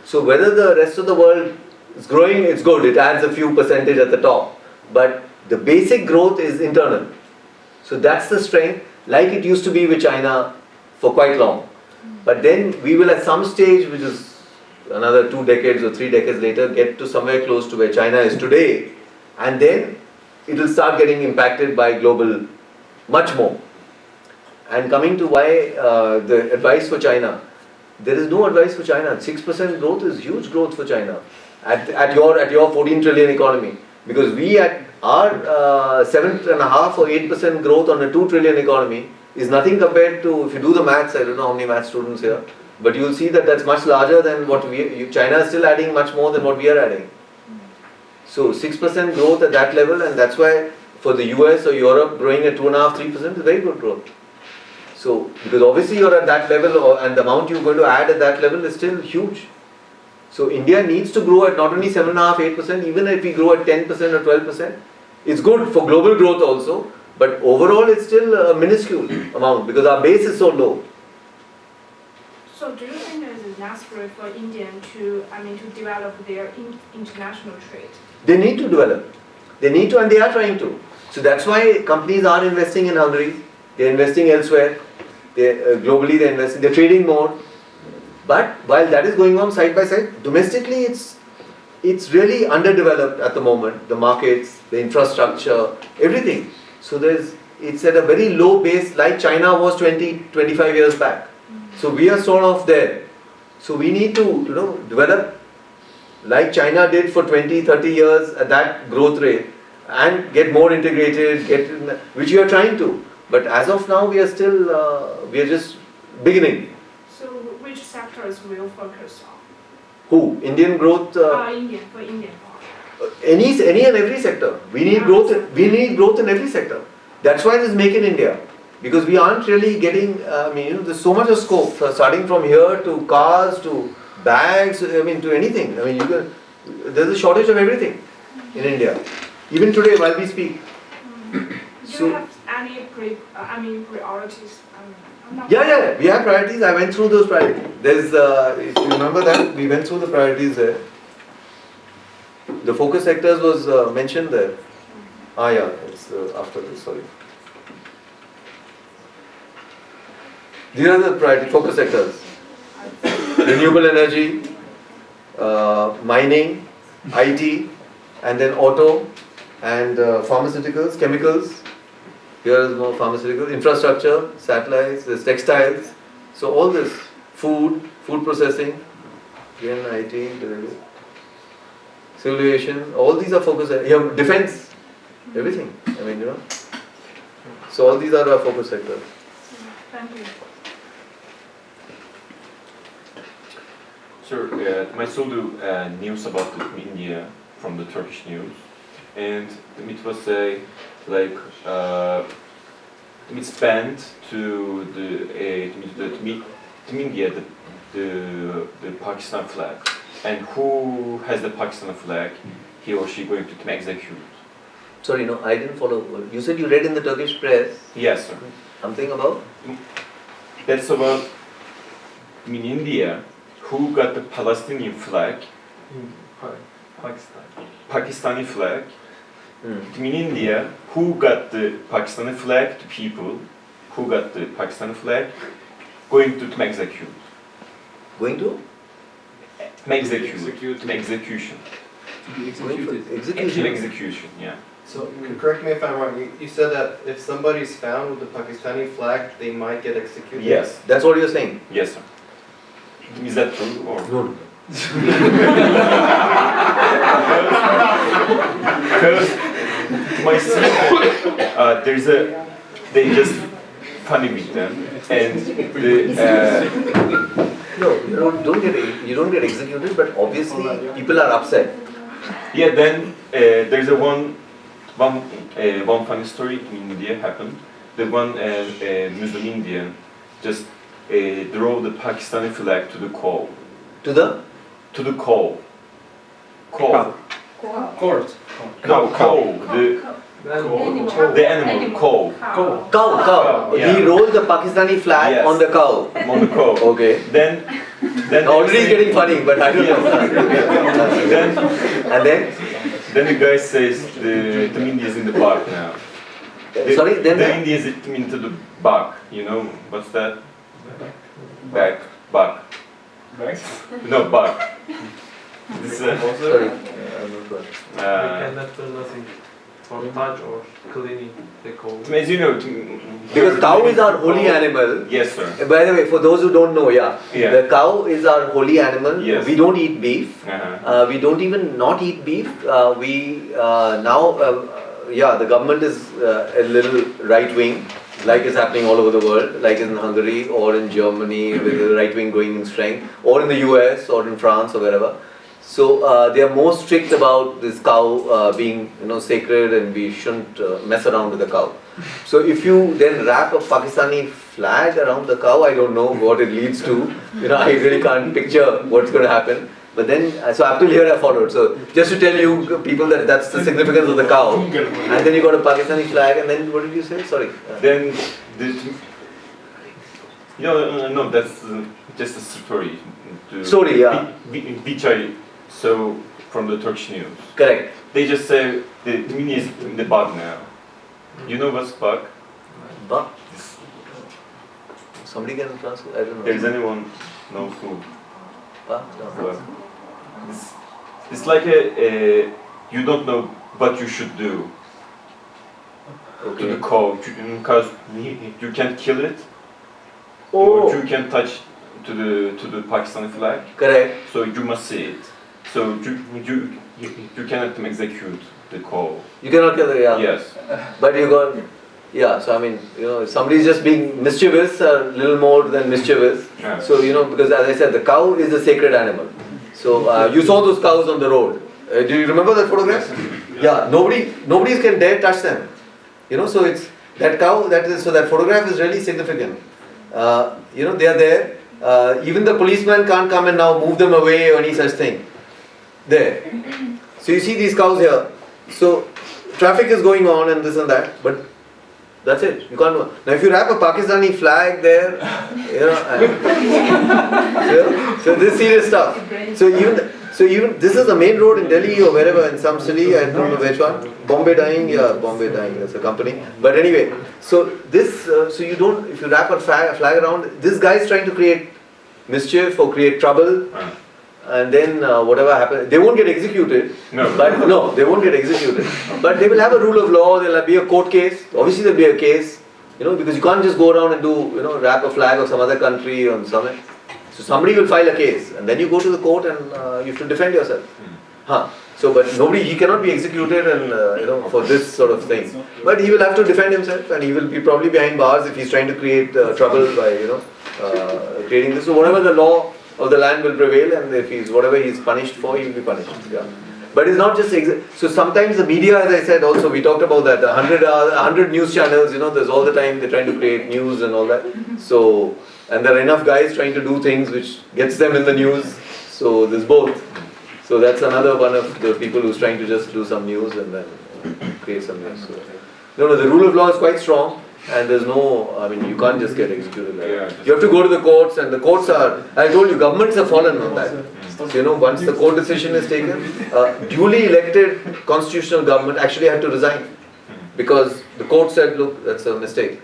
so whether the rest of the world is growing, it's good, it adds a few percentage at the top. But the basic growth is internal. So that's the strength, like it used to be with China for quite long. But then we will at some stage, which is another 2 decades or 3 decades later, get to somewhere close to where China is today. And then it will start getting impacted by global much more. And coming to why the advice for China, there is no advice for China. 6% growth is huge growth for China at your 14 trillion economy, because we at our 7.5 or 8% growth on a 2 trillion economy is nothing compared to, if you do the maths, I don't know how many maths students here, but you'll see that that's much larger than what China is still adding much more than what we are adding. So 6% growth at that level, and that's why for the US or Europe growing at 2.5-3% is very good growth. So, because obviously you're at that level and the amount you're going to add at that level is still huge. So India needs to grow at not only 7.5-8%, even if we grow at 10% or 12%, it's good for global growth also, but overall it's still a minuscule amount because our base is so low. So do you think it is necessary for India to develop their international trade? They need to develop. They need to, and they are trying to. So that's why companies are investing in Hungary, they're investing elsewhere, globally they're investing, they're trading more. But while that is going on side by side, domestically it's really underdeveloped at the moment. The markets, the infrastructure, everything. So it's at a very low base like China was 20-25 years back. So we are sort of there. So we need to develop like China did for 20-30 years at that growth rate and get more integrated, which we are trying to. But as of now we are still, we are just beginning. So which sectors will focus on? Who? Indian growth? Indian part. Any and every sector. We need growth. We need growth in every sector. That's why this Make in India. Because we aren't really getting. There's so much of scope. Starting from here to cars to bags. To anything. There's a shortage of everything in India. Even today, while we speak. Do you have any priorities I'm not. Yeah, we have priorities. I went through those priorities. There's, if you remember that, we went through the priorities there. The focus sectors was mentioned there. Yeah, it's after this, sorry. These are the priority focus sectors. Renewable energy, mining, IT, and then auto, and pharmaceuticals, chemicals. Here is more pharmaceuticals, infrastructure, satellites, there's textiles. So all this, food processing, again IT, civil aviation, all these are focus areas. You have defense, everything. I mean, you know. So all these are our focus sectors. Thank you. Sir, I saw the news about India from the Turkish news, and it was like it's banned to India the Pakistan flag, and who has the Pakistan flag, he or she going to execute. Sorry, no, I didn't follow. You said you read in the Turkish press Yes, sir. something about? That's about in India. Who got the Palestinian flag, Pakistan. Pakistani flag? In India, who got the Pakistani flag? The people who got the Pakistani flag going to execute. Going to? Execute. Execution. To be Going for executed. execution. Execution. Yeah. So, correct me if I'm wrong, you said that if somebody's found with the Pakistani flag, they might get executed? Yes. That's what you're saying? Yes, sir. Is that true or? No. Because my senior, they just funny with them, and No, you don't get executed, but obviously people are upset. yeah. Then there's one funny story in India happened. The one Muslim Indian just drove the Pakistani flag to the coal. To the? To the coal. Coal. Court. No, coal. The animal. Coal. Cow. Yeah. He rolled the Pakistani flag Yes. on the cow. On the coal. Okay. Then Already it's getting funny, but I don't know. then And then? then the guy says the India is in the park now. Sorry, then? The India is into the bug. You know what's that? Bug. No, bug. This, Sorry. I'm not sure. We cannot do nothing for touch or cleaning the coal. as you know, Because cow is our holy animal. Yes, sir. By the way, for those who don't know, Yeah. the cow is our holy animal. Yes. We don't eat beef. Uh-huh. We don't even not eat beef. The government is a little right wing, like is happening all over the world, like in Hungary or in Germany, with the right wing going in strength, or in the US or in France or wherever. So they are more strict about this cow being sacred, and we shouldn't mess around with the cow. So if you then wrap a Pakistani flag around the cow, I don't know what it leads to. I really can't picture what's going to happen. But then, so up till here I followed. So just to tell you people that that's the significance of the cow. And then you got a Pakistani flag, and then what did you say? Sorry. Then no, that's just a story. Story, yeah. Which I saw from the Turkish news. Correct. They just say the India is in the bug now. You know what's bug? But somebody can translate. I don't know. Does anyone know who? No. Bug? It's like you don't know what you should do to the cow because you can't kill it, or you can't touch to the Pakistani flag. Correct. So you must see it. So you cannot execute the cow. You cannot kill it, yeah. Yes. But you got, so I mean, if somebody's just being mischievous, a little more than mischievous. Yeah. So, because as I said, the cow is a sacred animal. So, you saw those cows on the road. Do you remember that photograph? Yeah, nobody can dare touch them. So it's that cow, so that photograph is really significant. They are there. Even the policeman can't come and now move them away or any such thing. There. So you see these cows here. So traffic is going on and this and that, but That's it. You can't. Now, if you wrap a Pakistani flag there, you know, so this is serious stuff. So even this is the main road in Delhi or wherever in some city. I don't know which one. Bombay Dyeing, yeah, Bombay Dyeing. That's a company. But anyway, so this, so you don't. If you wrap a flag around, this guy is trying to create mischief or create trouble. And then whatever happens, they won't get executed. No. But no, they won't get executed. But they will have a rule of law. There will be a court case. Obviously, there will be a case. You know, because you can't just go around and do, you know, wrap a flag of some other country on something. So somebody will file a case, and then you go to the court and you have to defend yourself. So, but nobody, he cannot be executed, and you know, for this sort of thing. But he will have to defend himself, and he will be probably behind bars if he's trying to create trouble by, you know, creating this. So whatever the law of the land will prevail, and if he's whatever he's punished for, he will be punished. Yeah. But it's not just so sometimes the media, as I said, also we talked about that 100 news channels. You know, there's all the time they're trying to create news and all that. So and there are enough guys trying to do things which gets them in the news. So there's both. So that's another one of the people who's trying to just do some news and then create some news. So, no, the rule of law is quite strong. And there's no, I mean, you can't just get executed like that. You have to go to the courts, and the courts are, I told you, governments have fallen on that. So, you know, once the court decision is taken, duly elected constitutional government actually had to resign. Because the court said, look, that's a mistake.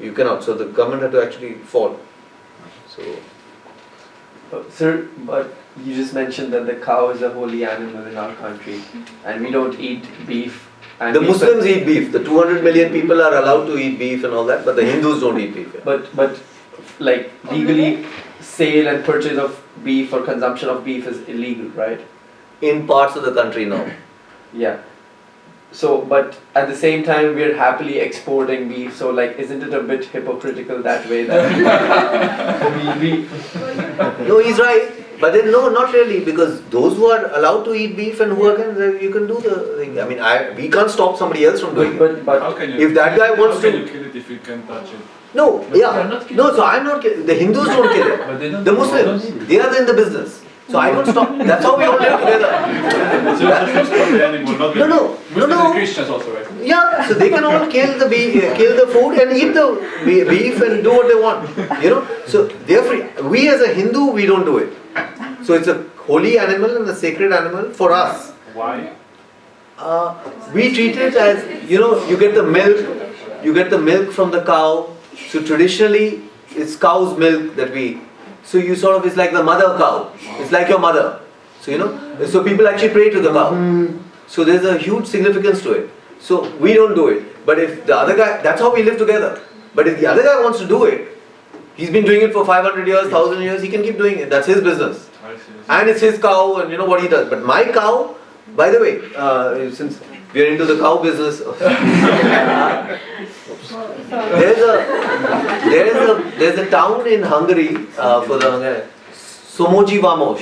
You cannot. So the government had to actually fall. So. Sir, but you just mentioned that the cow is a holy animal in our country, and we don't eat beef. And the Muslims eat beef. The 200 million people are allowed to eat beef and all that, but the Hindus don't eat beef. Yeah. But like legally, sale and purchase of beef or consumption of beef is illegal, right? In parts of the country now. Yeah. So, but at the same time, we're happily exporting beef. So, like, isn't it a bit hypocritical that way? That No, he's right. But then no, not really, because those who are allowed to eat beef and who are you can do the thing. I mean, we can't stop somebody else from doing it. But how can you, if that guy wants how can to, you kill it if you can touch it? No, But yeah, they're not killing no. So I'm not killing. The Hindus don't kill it. But they don't. The Muslims, they are in the business. So I don't stop. That's how we all live together. So you just stop the animal, not the Muslims and Christians also, right? Yeah, so they can all kill the food and eat the beef and do what they want. You know, so they are free. We as a Hindu, we don't do it. So it's a holy animal and a sacred animal for us. Why? We treat it as, you know, you get the milk from the cow. So traditionally, it's cow's milk that we. So you sort of, it's like the mother cow. It's like your mother. So, you know, so people actually pray to the cow. So there's a huge significance to it. So we don't do it. But if the other guy, that's how we live together. But if the other guy wants to do it, he's been doing it for 500 years, 1000 years, he can keep doing it. That's his business. And it's his cow and you know what he does. But my cow, by the way, since we are into the cow business, there's a town in Hungary for the Somogy Vamos.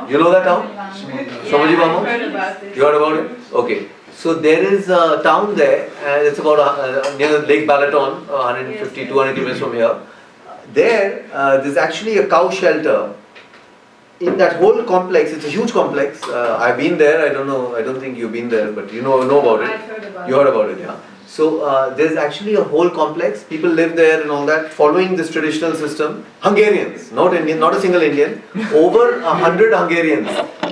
You know that town? Somogy Vamos? heard about it. You heard about it? Okay. So there is a town there, and it's about near Lake Balaton, 150, 200 kilometers from here. There's actually a cow shelter. In that whole complex, it's a huge complex. I've been there. I don't think you've been there, but you know about it. I've heard about You heard about it, yeah. So there's actually a whole complex. People live there and all that, following this traditional system. Hungarians, not Indian, not a single Indian. Over 100 Hungarians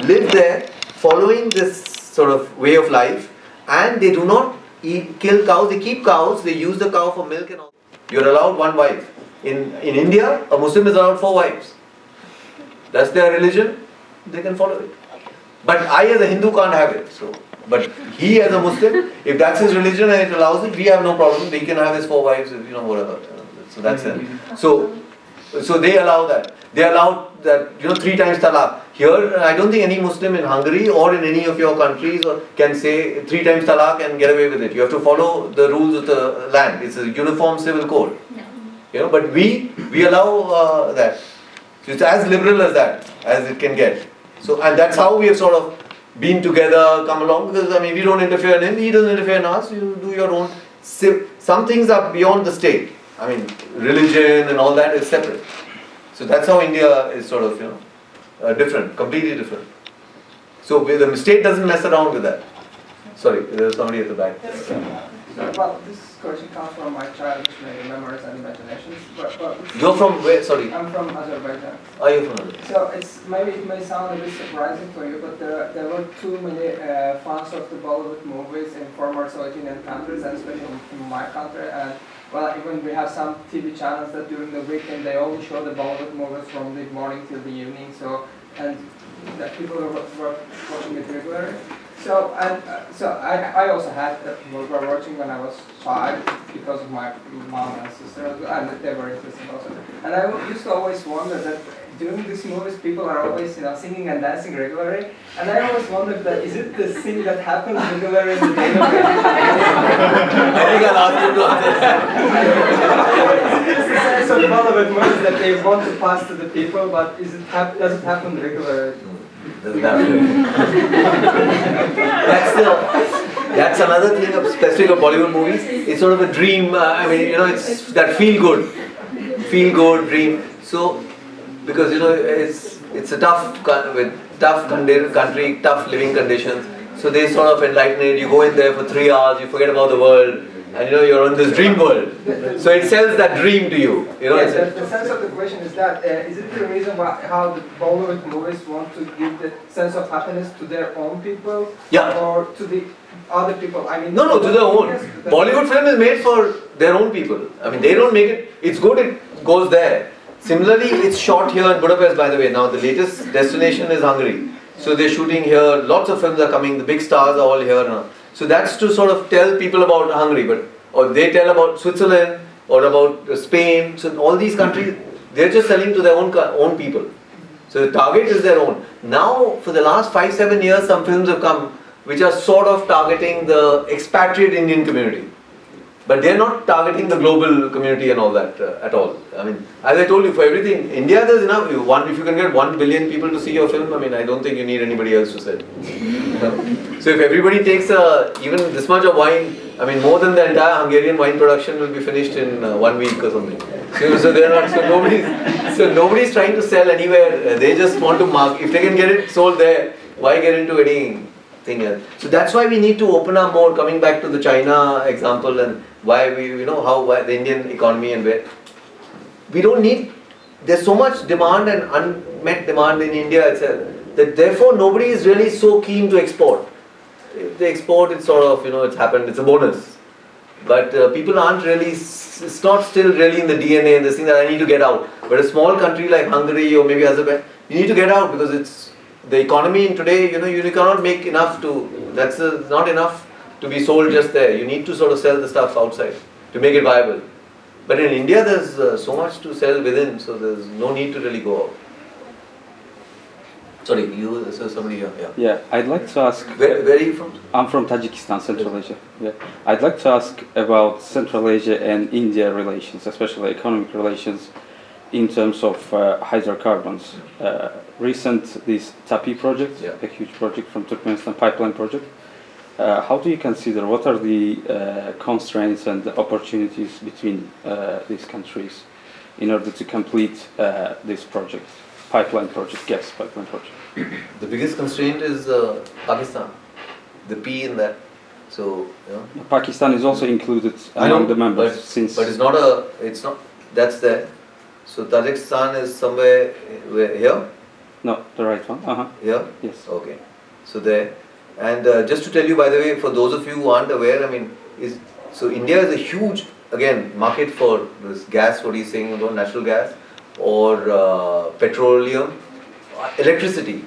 live there, following this sort of way of life, and they do not kill cows. They keep cows. They use the cow for milk and all. You're allowed one wife. In India, a Muslim is allowed 4 wives. That's their religion. They can follow it. But I, as a Hindu, can't have it. So. But he as a Muslim, if that's his religion and it allows it, we have no problem. He can have his 4 wives, you know, whatever. So that's it. So they allow that. They allow that, you know, 3 times talaq. Here, I don't think any Muslim in Hungary or in any of your countries can say 3 times talaq and get away with it. You have to follow the rules of the land. It's a uniform civil code. You know, but we allow that. So it's as liberal as that, as it can get. So, and that's how we have sort of been together, come along, because I mean, we don't interfere in him, he doesn't interfere in us, you do your own. Some things are beyond the state. I mean, religion and all that is separate. So that's how India is sort of, you know, different, completely different. So the state doesn't mess around with that. Sorry, there's somebody at the back. So, well, this question comes from my childish memories and imaginations. But You're from where? Sorry. I'm from Azerbaijan. Are you from Azerbaijan? So maybe it may sound a bit surprising for you, but there were too many fans of the Bollywood movies in former Soviet Union countries, and especially in my country. And well, even we have some TV channels that during the weekend they only show the Bollywood movies from the morning till the evening. So and that people were watching it regularly. So I also had that people were watching when I was 5 because of my mom and sister, and they were interested also. And I used to always wonder that during these movies people are always singing and dancing regularly, and I always wondered that is it the thing that happens regularly in the day of it? I think I'll ask you to answer. It's the sense of Bollywood movies that they want to pass to the people, but does it happen regularly? Doesn't happen. That's another thing of specific of Bollywood movies. It's sort of a dream. It's that feel good dream. So, because it's a tough country, tough living conditions. So they sort of enlighten it. You go in there for 3 hours, you forget about the world, and you're in this dream world. So it sells that dream to you. Yes, the sense of the question is that is it the reason how the Bollywood movies want to give the sense of happiness to their own people, or to the other people? I mean, no, to their own. Bollywood film is made for their own people. I mean, they don't make it. It's good. It goes there. Similarly, it's shot here in Budapest. By the way, now the latest destination is Hungary. So they're shooting here. Lots of films are coming. The big stars are all here now. So that's to sort of tell people about Hungary, or they tell about Switzerland or about Spain. So all these countries, they're just selling to their own people. So the target is their own. Now, for the last 5-7 years, some films have come which are sort of targeting the expatriate Indian community. But they're not targeting the global community and all that at all. I mean, as I told you, for everything, India there's enough. If you can get 1 billion people to see your film, I mean, I don't think you need anybody else to sell. So if everybody takes even this much of wine, I mean, more than the entire Hungarian wine production will be finished in 1 week or something. So they're not. So nobody's trying to sell anywhere. They just want to mark. If they can get it sold there, why get into anything else? So that's why we need to open up more. Coming back to the China example and why why the Indian economy and where we don't need. There's so much demand and unmet demand in India itself that therefore nobody is really so keen to export. If they export, it's sort of it's happened. It's a bonus. But people aren't really. It's not still really in the DNA and this thing that I need to get out. But a small country like Hungary or maybe Azerbaijan, you need to get out because it's the economy in today. You cannot make enough to. That's not enough to be sold just there. You need to sort of sell the stuff outside to make it viable. But in India, there's so much to sell within, so there's no need to really go out. Sorry, so somebody here. Yeah, I'd like to ask. Where are you from? I'm from Tajikistan, Central Asia. Yeah, I'd like to ask about Central Asia and India relations, especially economic relations, in terms of hydrocarbons. This TAPI project, a huge project from Turkmenistan, pipeline project. How do you consider, what are the constraints and the opportunities between these countries in order to complete this project, gas pipeline project? The biggest constraint is Pakistan, the P in that. So, Pakistan is also included among the members but it's not, that's there. So Tajikistan is somewhere here? No, the right one. Here? Yes. Okay. So there. And just to tell you, by the way, for those of you who aren't aware, so India is a huge, again, market for this gas, what he's saying about natural gas, or petroleum, electricity.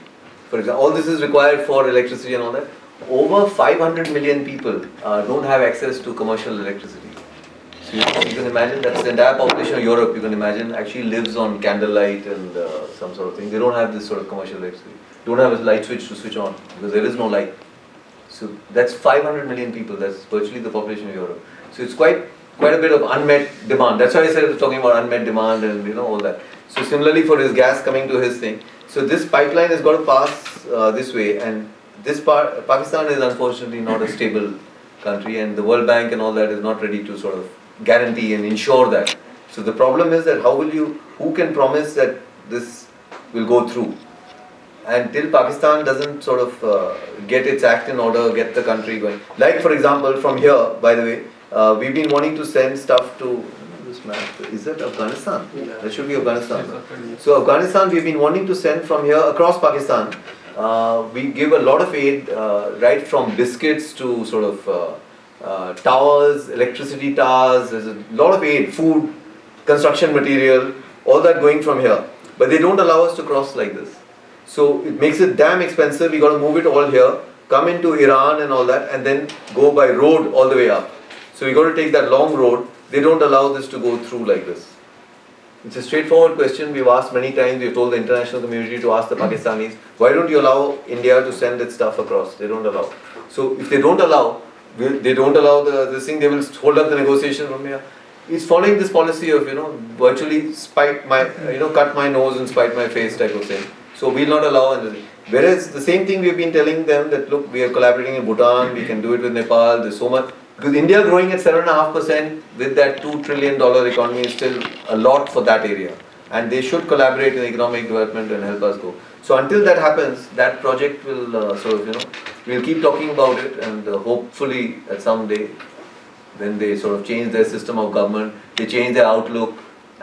For example, all this is required for electricity and all that. Over 500 million people don't have access to commercial electricity. So you can imagine that's the entire population of Europe, you can imagine, actually lives on candlelight and some sort of thing. They don't have this sort of commercial electricity. Don't have a light switch to switch on because there is no light. So that's 500 million people. That's virtually the population of Europe. So it's quite a bit of unmet demand. That's why I said I was talking about unmet demand and all that. So similarly for his gas coming to his thing. So this pipeline has got to pass this way, and this part, Pakistan is unfortunately not a stable country, and the World Bank and all that is not ready to sort of guarantee and ensure that. So the problem is that who can promise that this will go through? And till Pakistan doesn't sort of get its act in order, get the country going. Like for example, from here, by the way, we've been wanting to send stuff to this map. Is that Afghanistan? That should be Afghanistan. So Afghanistan, we've been wanting to send from here across Pakistan. We give a lot of aid, right from biscuits to sort of towers, electricity towers. There's a lot of aid, food, construction material, all that going from here. But they don't allow us to cross like this. So it makes it damn expensive. We got to move it all here, come into Iran and all that, and then go by road all the way up. So we got to take that long road. They don't allow this to go through like this. It's a straightforward question. We've asked many times. We've told the international community to ask the Pakistanis, why don't you allow India to send its stuff across? They don't allow. So if they don't allow, this thing, they will hold up the negotiation from here. It's following this policy of, virtually spite my, cut my nose and spite my face type of thing. So we'll not allow anything. Whereas the same thing we've been telling them that, look, we are collaborating in Bhutan, we can do it with Nepal, there's so much. Because India growing at 7.5% with that $2 trillion economy is still a lot for that area. And they should collaborate in economic development and help us go. So until that happens, that project will we'll keep talking about it, and hopefully at some day, when they sort of change their system of government, they change their outlook,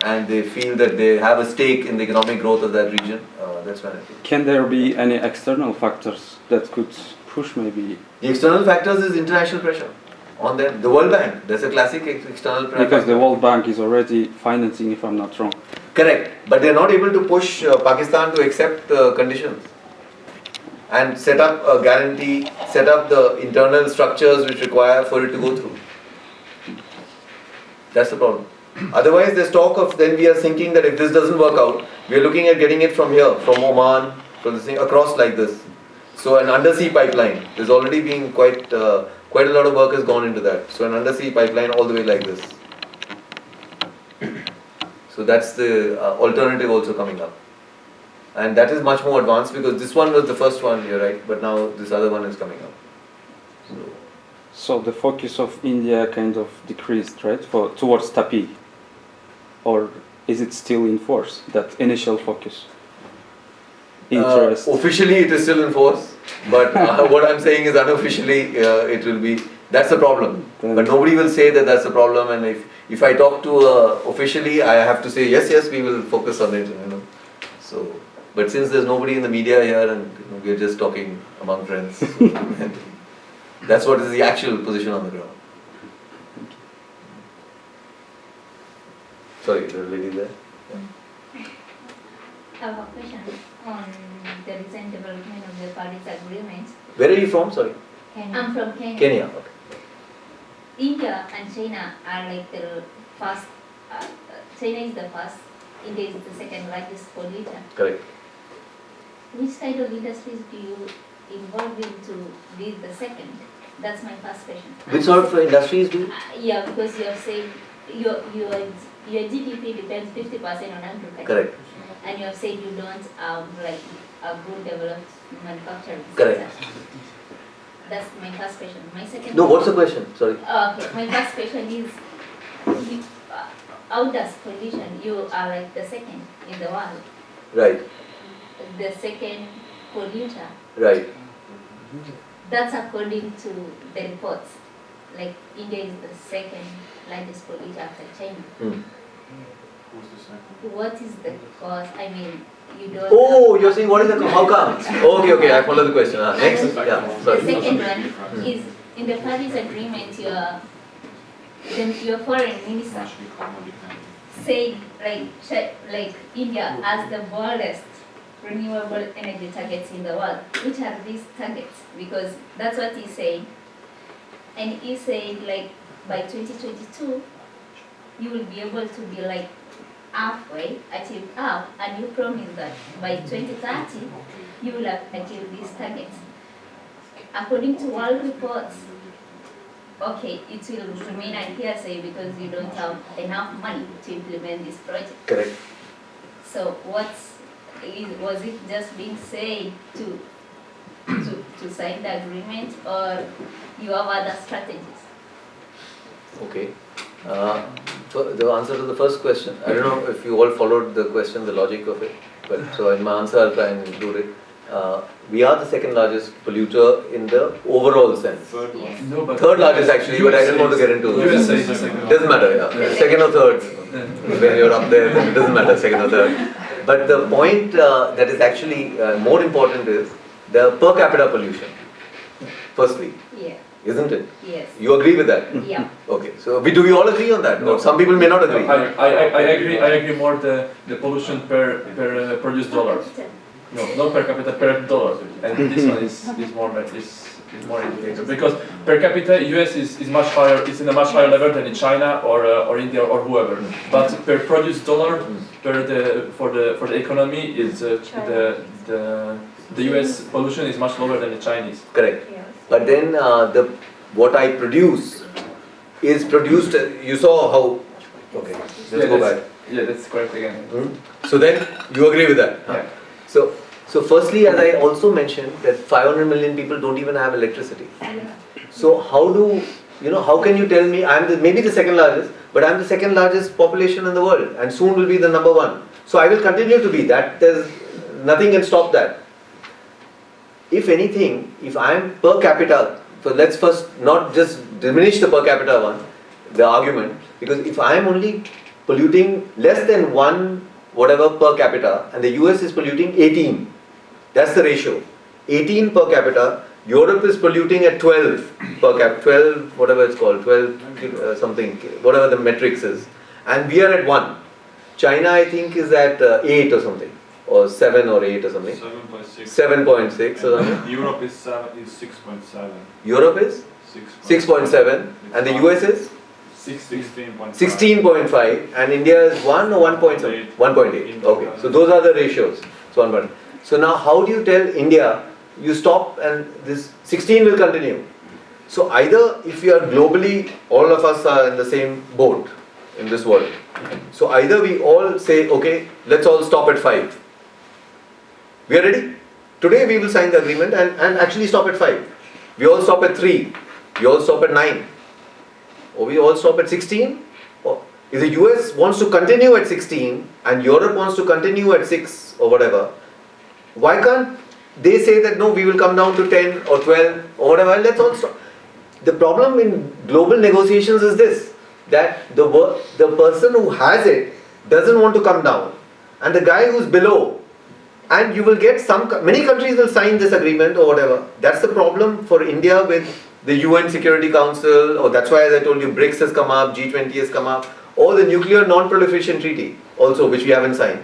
and they feel that they have a stake in the economic growth of that region, that's when I think. Can there be any external factors that could push maybe? The external factors is international pressure on them. The World Bank, that's a classic external pressure. Because the World Bank is already financing, if I'm not wrong. Correct, but they're not able to push Pakistan to accept the conditions and set up a guarantee, set up the internal structures which require for it to go through. That's the problem. Otherwise, there's talk of, then we are thinking that if this doesn't work out, we are looking at getting it from here, from Oman, from this thing, across like this. So an undersea pipeline, there's already been quite a lot of work has gone into that. So an undersea pipeline all the way like this. So that's the alternative also coming up. And that is much more advanced because this one was the first one, you're right, but now this other one is coming up. So the focus of India kind of decreased, right, towards Tapi? Or is it still in force, that initial focus? Interest? Officially it is still in force, but what I'm saying is unofficially it will be, that's the problem. But nobody will say that that's the problem, and if I talk to officially, I have to say yes, we will focus on it, So, but since there's nobody in the media here and we're just talking among friends, that's what is the actual position on the ground. Sorry, the lady there. I have a question on the recent development of the Paris Agreement. Where are you from? Sorry. I'm from Kenya. Kenya. Okay. India and China are like the first. China is the first. India is the second largest polluter. Correct. Which kind of industries do you involve in to be the second? That's my first question. Which sort of industries do you? Yeah, because you are saying your GDP depends 50% on agriculture. Correct. And you have said you don't have like a good developed manufacturing Correct. sector. That's my first question. My second. No, what's the question? Sorry. Okay, my first question is, how does pollution? You are like the second in the world. Right. The second polluter. Right. That's according to the reports. Like India is the second largest polluter after China. What is the cause? I mean, you don't. Oh, you're saying what is the how come? Okay, I follow the question. Next, yeah, sorry. The second one is in the Paris Agreement. Your foreign minister said like India has the boldest renewable energy targets in the world. Which are these targets? Because that's what he said, and he said like by 2022 you will be able to be like halfway, achieve half, and you promise that by 2030 you will have achieved these targets. According to world reports, okay, it will remain a hearsay because you don't have enough money to implement this project. Correct. So was it just being said to sign the agreement, or you have other strategies? Okay. The answer to the first question, I don't know if you all followed the question, the logic of it, but so in my answer I'll try and include it. we are the second largest polluter in the overall sense. Yes. No, but Third largest actually, but I didn't want to get into this. USA is the second. Doesn't matter, yeah. Second or third. When you're up there, then it doesn't matter, second or third. But the point that is actually more important is the per capita pollution. Firstly, Yeah. isn't it? Yes. You agree with that? Yeah. Okay, so do we all agree on that? No. Or some people may not agree. I agree more the pollution per produced dollar. No, not per capita, per dollar. And this one is more indicator because per capita US is much higher. It's in a much higher level than in China or India or whoever. But per produced dollar for the economy is the US pollution is much lower than the Chinese. Correct. Yes. But then what I produce is produced. You saw how. Okay, let's go back. Yeah, that's correct again. So then you agree with that? Yeah. So firstly, as I also mentioned, that 500 million people don't even have electricity. So how can you tell me maybe the second largest, but I'm the second largest population in the world and soon will be the number one. So I will continue to be that. There's nothing can stop that. If anything, if I'm per capita, so let's first not just diminish the per capita one, the argument, because if I'm only polluting less than 1 whatever per capita and the US is polluting 18, that's the ratio. 18 per capita, Europe is polluting at 12 per capita, 12 whatever it's called, 12 something, whatever the metrics is, and we are at 1. China I think is at 8 or something, or 7 or 8 or something. 7.6. 7.6 or something. Europe is 6.7. Europe is 6.7 and the US is 16.5. 16.5 and India is 1 or 1.7? 1.8. Okay, so those are the ratios. So 1. So now how do you tell India you stop and this 16 will continue? So either if we are globally, all of us are in the same boat in this world. So either we all say, okay, let's all stop at 5. We are ready? Today we will sign the agreement and actually stop at 5. We all stop at 3. We all stop at 9. Or we all stop at 16? Or if the US wants to continue at 16 and Europe wants to continue at 6 or whatever, why can't they say that no, we will come down to 10 or 12 or whatever, let's all stop. The problem in global negotiations is this, that the person who has it doesn't want to come down and the guy who's below, and you will get many countries will sign this agreement or whatever. That's the problem for India with the UN Security Council, or that's why as I told you BRICS has come up, G20 has come up, or the Nuclear Non-Proliferation Treaty also, which we haven't signed.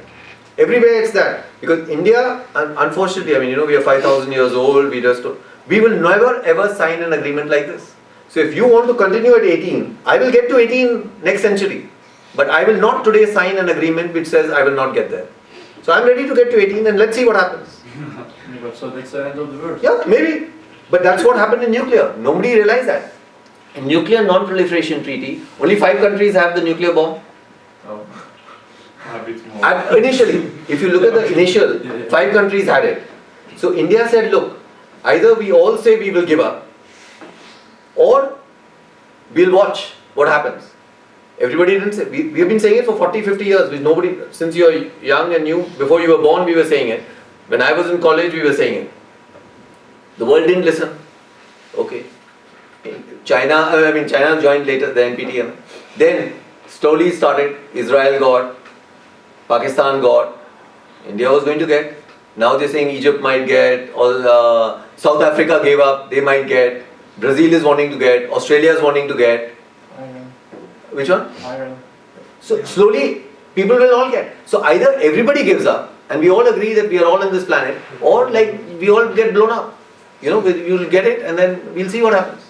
Everywhere it's that, because India, unfortunately, we are 5,000 years old, we will never ever sign an agreement like this. So if you want to continue at 18, I will get to 18 next century, but I will not today sign an agreement which says I will not get there. So I'm ready to get to 18 and let's see what happens. So that's the end of the verse. Yeah, maybe. But that's what happened in nuclear. Nobody realized that. In Nuclear Non-Proliferation Treaty, only 5 countries have the nuclear bomb. Oh. A bit more. And initially, if you look at the initial, 5 countries had it. So India said, look, either we all say we will give up, or we'll watch what happens. Everybody didn't say, we have been saying it for 40, 50 years, which nobody, since you are young and new, before you were born we were saying it. When I was in college we were saying it. The world didn't listen. Okay. China joined later, the NPT. Then slowly started, Israel got, Pakistan got, India was going to get. Now they're saying Egypt might get, or South Africa gave up, they might get, Brazil is wanting to get, Australia is wanting to get. Ireland. Which one? Ireland. So slowly people will all get. So either everybody gives up and we all agree that we are all on this planet, or like we all get blown up. You'll get it and then we'll see what happens.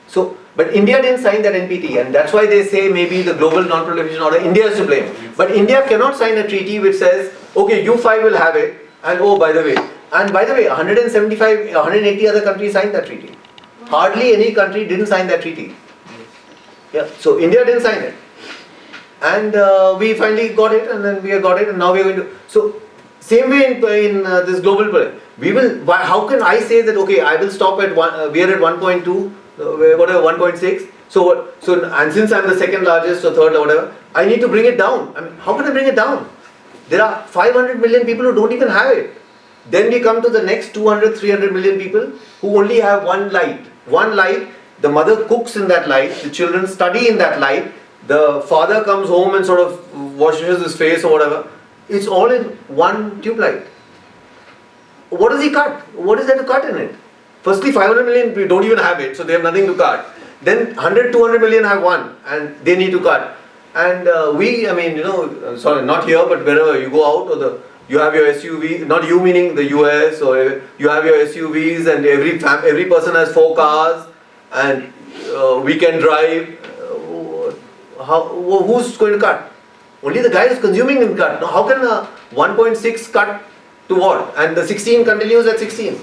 So, but India didn't sign that NPT and that's why they say maybe the global non-proliferation order, India is to blame. But India cannot sign a treaty which says, okay, you 5 will have it, and oh by the way, 175, 180 other countries signed that treaty. Hardly any country didn't sign that treaty. Yeah, so India didn't sign it. And we finally got it and then we have got it and now we are going to, so same way in this global, how can I say that okay, I will stop at we are at 1.2, whatever 1.6, so and since I'm the second largest or third or whatever, I need to bring it down. How can I bring it down? There are 500 million people who don't even have it. Then we come to the next 200, 300 million people who only have one light. One light, the mother cooks in that light, the children study in that light, the father comes home and sort of washes his face or whatever. It's all in one tube light. What does he cut? What is there to cut in it? Firstly, 500 million we don't even have it, so they have nothing to cut. Then 100, 200 million have one and they need to cut. And sorry, not here, but wherever you go out, or you have your SUV, not you meaning the US, or you have your SUVs, and every person has 4 cars, and weekend drive. Who's going to cut? Only the guy who's consuming will cut. Now, how can a 1.6 cut to what? And the 16 continues at 16.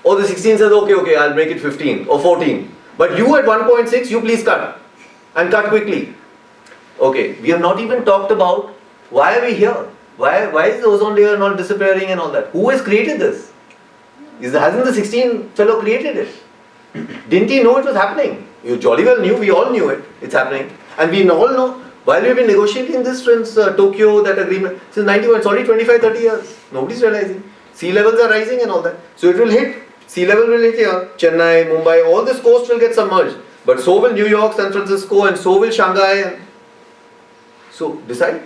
Or the 16 says, okay, I'll make it 15 or 14. But you at 1.6, you please cut. And cut quickly. Okay, we have not even talked about why are we here? Why is the ozone layer not disappearing and all that? Who has created this? Hasn't the 16 fellow created it? Didn't he know it was happening? You jolly well knew, we all knew it, it's happening. And we all know, while we've been negotiating this since Tokyo, that agreement, since 91, it's already 25, 30 years. Nobody's realizing. Sea levels are rising and all that. So it will hit, sea level will hit here, Chennai, Mumbai, all this coast will get submerged. But so will New York, San Francisco, and so will Shanghai. So decide.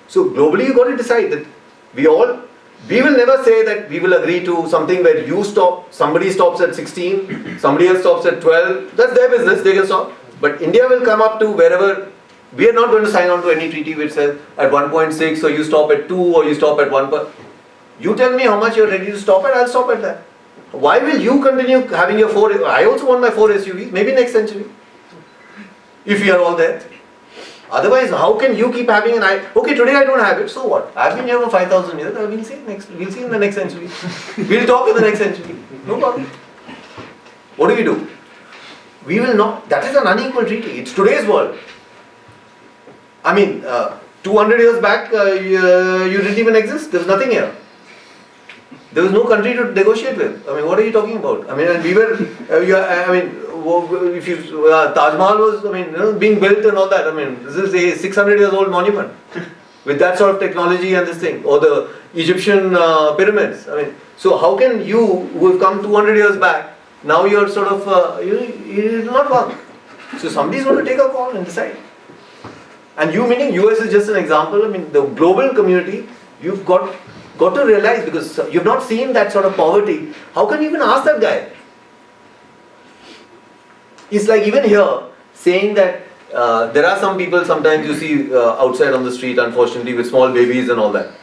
So globally you got to decide that we will never say that we will agree to something where you stop, somebody stops at 16, somebody else stops at 12. That's their business, they can stop. But India will come up to wherever. We are not going to sign on to any treaty which says at 1.6, so you stop at 2 or you stop at 1. You tell me how much you're ready to stop at, I'll stop at that. Why will you continue having your 4? I also want my 4 SUVs, maybe next century. If we are all there. Otherwise, how can you keep having an okay, today I don't have it, so what? I've been here for 5,000 years, we'll see in the next century. We'll talk in the next century. No problem. What do? We will not, that is an unequal treaty. It's today's world. 200 years back, you didn't even exist. There was nothing here. There was no country to negotiate with. What are you talking about? And we were, Taj Mahal was, being built and all that. This is a 600 years old monument with that sort of technology and this thing, or the Egyptian pyramids. So how can you, who have come 200 years back, now you're sort of, it will not work. So somebody's going to take a call and decide. And you meaning US is just an example. The global community, you've got to realize, because you've not seen that sort of poverty. How can you even ask that guy? It's like even here, saying that there are some people sometimes you see outside on the street, unfortunately, with small babies and all that.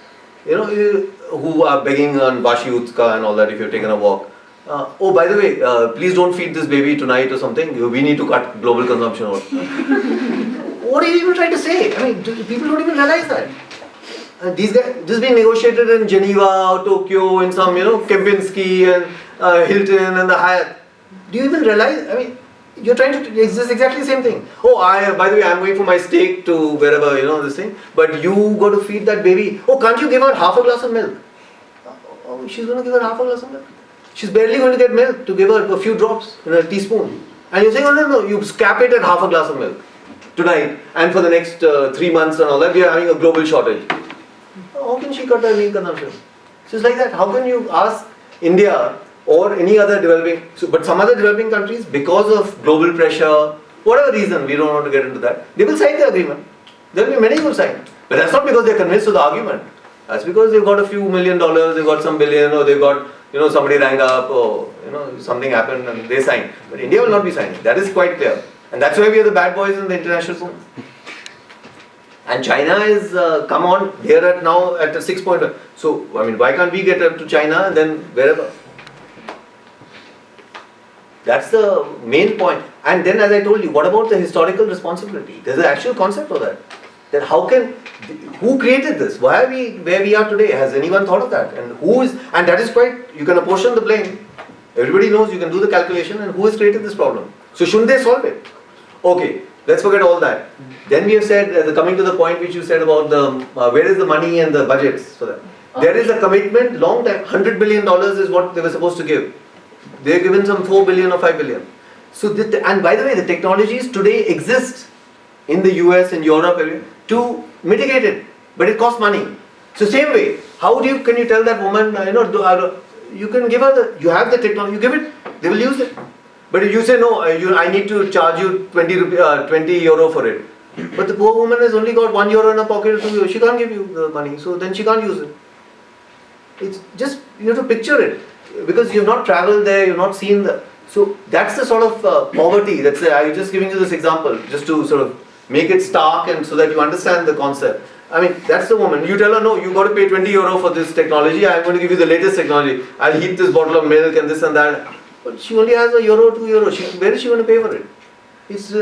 Who are begging on Vashi Utska and all that if you've taken a walk. Oh, by the way, please don't feed this baby tonight or something. We need to cut global consumption out. What are you even trying to say? People don't even realize that. These guys, this is being negotiated in Geneva or Tokyo, in some, Kempinski and Hilton and the Hyatt. Do you even realize? You're trying to exist exactly the same thing. Oh, by the way, I'm going for my steak to wherever, this thing. But you got to feed that baby. Oh, can't you give her half a glass of milk? Oh, she's going to give her half a glass of milk. She's barely going to get milk to give her a few drops in a teaspoon. And you're saying, oh, no, you cap it at half a glass of milk tonight. And for the next 3 months and all that, we are having a global shortage. How can she cut her milk consumption? So it's like that. How can you ask India or any other developing, but some other developing countries, because of global pressure, whatever reason, we don't want to get into that, they will sign the agreement. There will be many who will sign. But that's not because they're convinced of the argument. That's because they've got a few $1 million, they've got some billion, or they've got, somebody rang up, or, something happened and they signed. But India will not be signing. That is quite clear. And that's why we are the bad boys in the international zone. And China is come on, they are now at a 6.1. So, why can't we get up to China and then wherever? That's the main point. And then, as I told you, what about the historical responsibility? There's an actual concept of that. That who created this? Why are we where we are today? Has anyone thought of that? And that is quite, you can apportion the blame. Everybody knows, you can do the calculation, and who has created this problem? So shouldn't they solve it? Okay, let's forget all that. Then we have said, coming to the point which you said about the, where is the money and the budgets for that? There is a commitment, long time, $100 billion is what they were supposed to give. They're given some 4 billion or 5 billion. So, and by the way, the technologies today exist in the US and Europe to mitigate it, but it costs money. So same way, can you tell that woman, you can give her you have the technology, you give it, they will use it. But if you say no, I need to charge you 20 euro for it. But the poor woman has only got €1 in her pocket or €2. She can't give you the money, so then she can't use it. It's just, you have to picture it. Because you've not traveled there, you've not seen so that's the sort of poverty. I'm just giving you this example, just to sort of make it stark and so that you understand the concept. I mean, that's the woman. You tell her, no, you got to pay 20 euro for this technology. I'm going to give you the latest technology. I'll heat this bottle of milk and this and that. But she only has €1, €2. Where is she going to pay for it? It's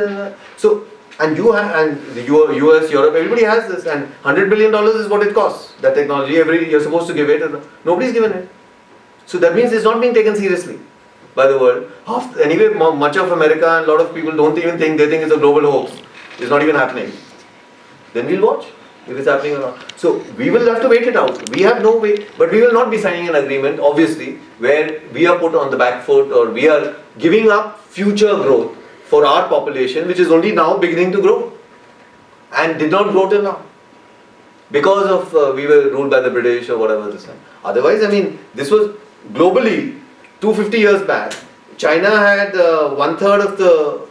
and the US, Europe, everybody has this, and $100 billion is what it costs. That technology, you're supposed to give it, and nobody's given it. So that means it's not being taken seriously by the world. Anyway, much of America and a lot of people don't even think, they think it's a global hoax. It's not even happening. Then we'll watch if it's happening or not. So we will have to wait it out. We have no way, but we will not be signing an agreement, obviously, where we are put on the back foot or we are giving up future growth for our population, which is only now beginning to grow and did not grow till now because of we were ruled by the British or whatever this time. Otherwise, I mean, this was globally 250 years back. China had 1/3 of the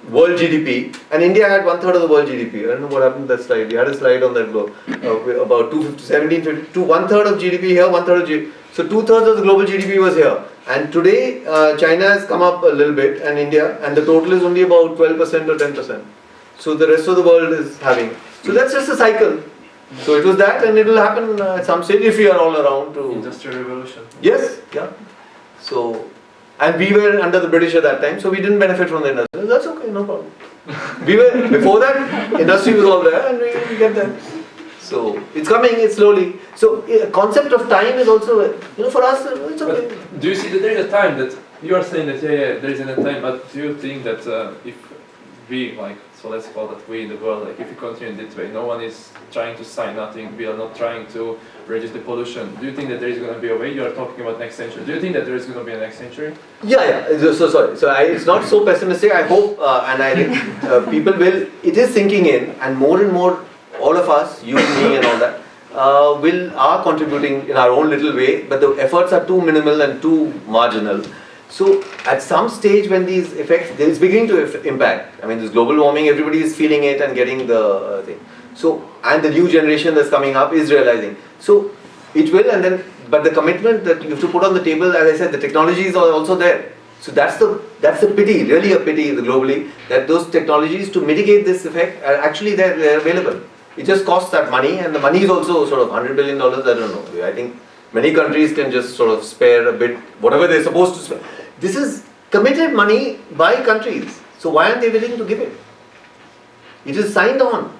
world GDP and India had 1/3 of the world GDP. I don't know what happened to that slide. We had a slide on that about 1750 to 1/3 of GDP here, 1/3 of GDP. So 2/3 of the global GDP was here. And today, China has come up a little bit, and India, and the total is only about 12% or 10%. So the rest of the world is having. So that's just a cycle. So it was that, and it will happen at some stage if we are all around to. Industrial revolution. Yes, yeah. So, and we were under the British at that time, so we didn't benefit from the industry. That's okay, no problem. We were before that, industry was all there, and we get there. So it's coming, it's slowly. So concept of time is also, for us, it's okay. But do you see that there is a time that you are saying that there is a time, but do you think that if we so let's call that we in the world, if we continue this way, no one is trying to sign nothing, we are not trying to reduce the pollution. Do you think that there is going to be a way? You are talking about next century. Do you think that there is going to be a next century? Yeah. So sorry. So it's not so pessimistic. I hope, and I think people will. It is sinking in, and more. All of us, you, me and all that, are contributing in our own little way, but the efforts are too minimal and too marginal. So at some stage when these effects, it's beginning to impact. I mean, this global warming, everybody is feeling it and getting the thing. So, and the new generation that's coming up is realizing. So it will, but the commitment that you have to put on the table, as I said, the technologies are also there. So that's the pity, really a pity globally, that those technologies to mitigate this effect are actually they're available. It just costs that money, and the money is also sort of $100 billion, I don't know. I think many countries can just sort of spare a bit, whatever they're supposed to spare. This is committed money by countries, so why aren't they willing to give it? It is signed on.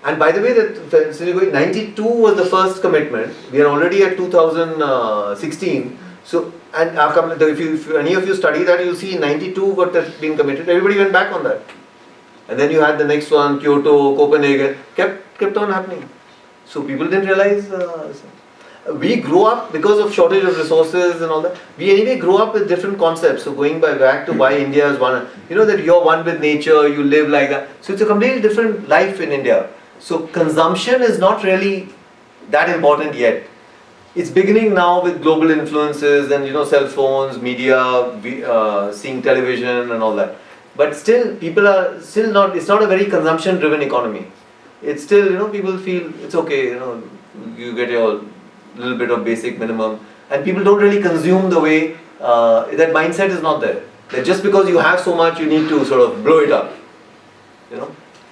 And by the way, that 92 was the first commitment. We are already at 2016. So, and if any of you study that, you'll see in 92 what has been committed. Everybody went back on that. And then you had the next one, Kyoto, Copenhagen, kept on happening. So people didn't realize. We grew up because of shortage of resources and all that. We anyway grew up with different concepts. So going back to why India is one, that you're one with nature, you live like that. So it's a completely different life in India. So consumption is not really that important yet. It's beginning now with global influences and cell phones, media, seeing television and all that. But still, people are still not. It's not a very consumption-driven economy. It's still, people feel it's okay. You get your little bit of basic minimum, and people don't really consume the way that mindset is not there. That just because you have so much, you need to sort of blow it up.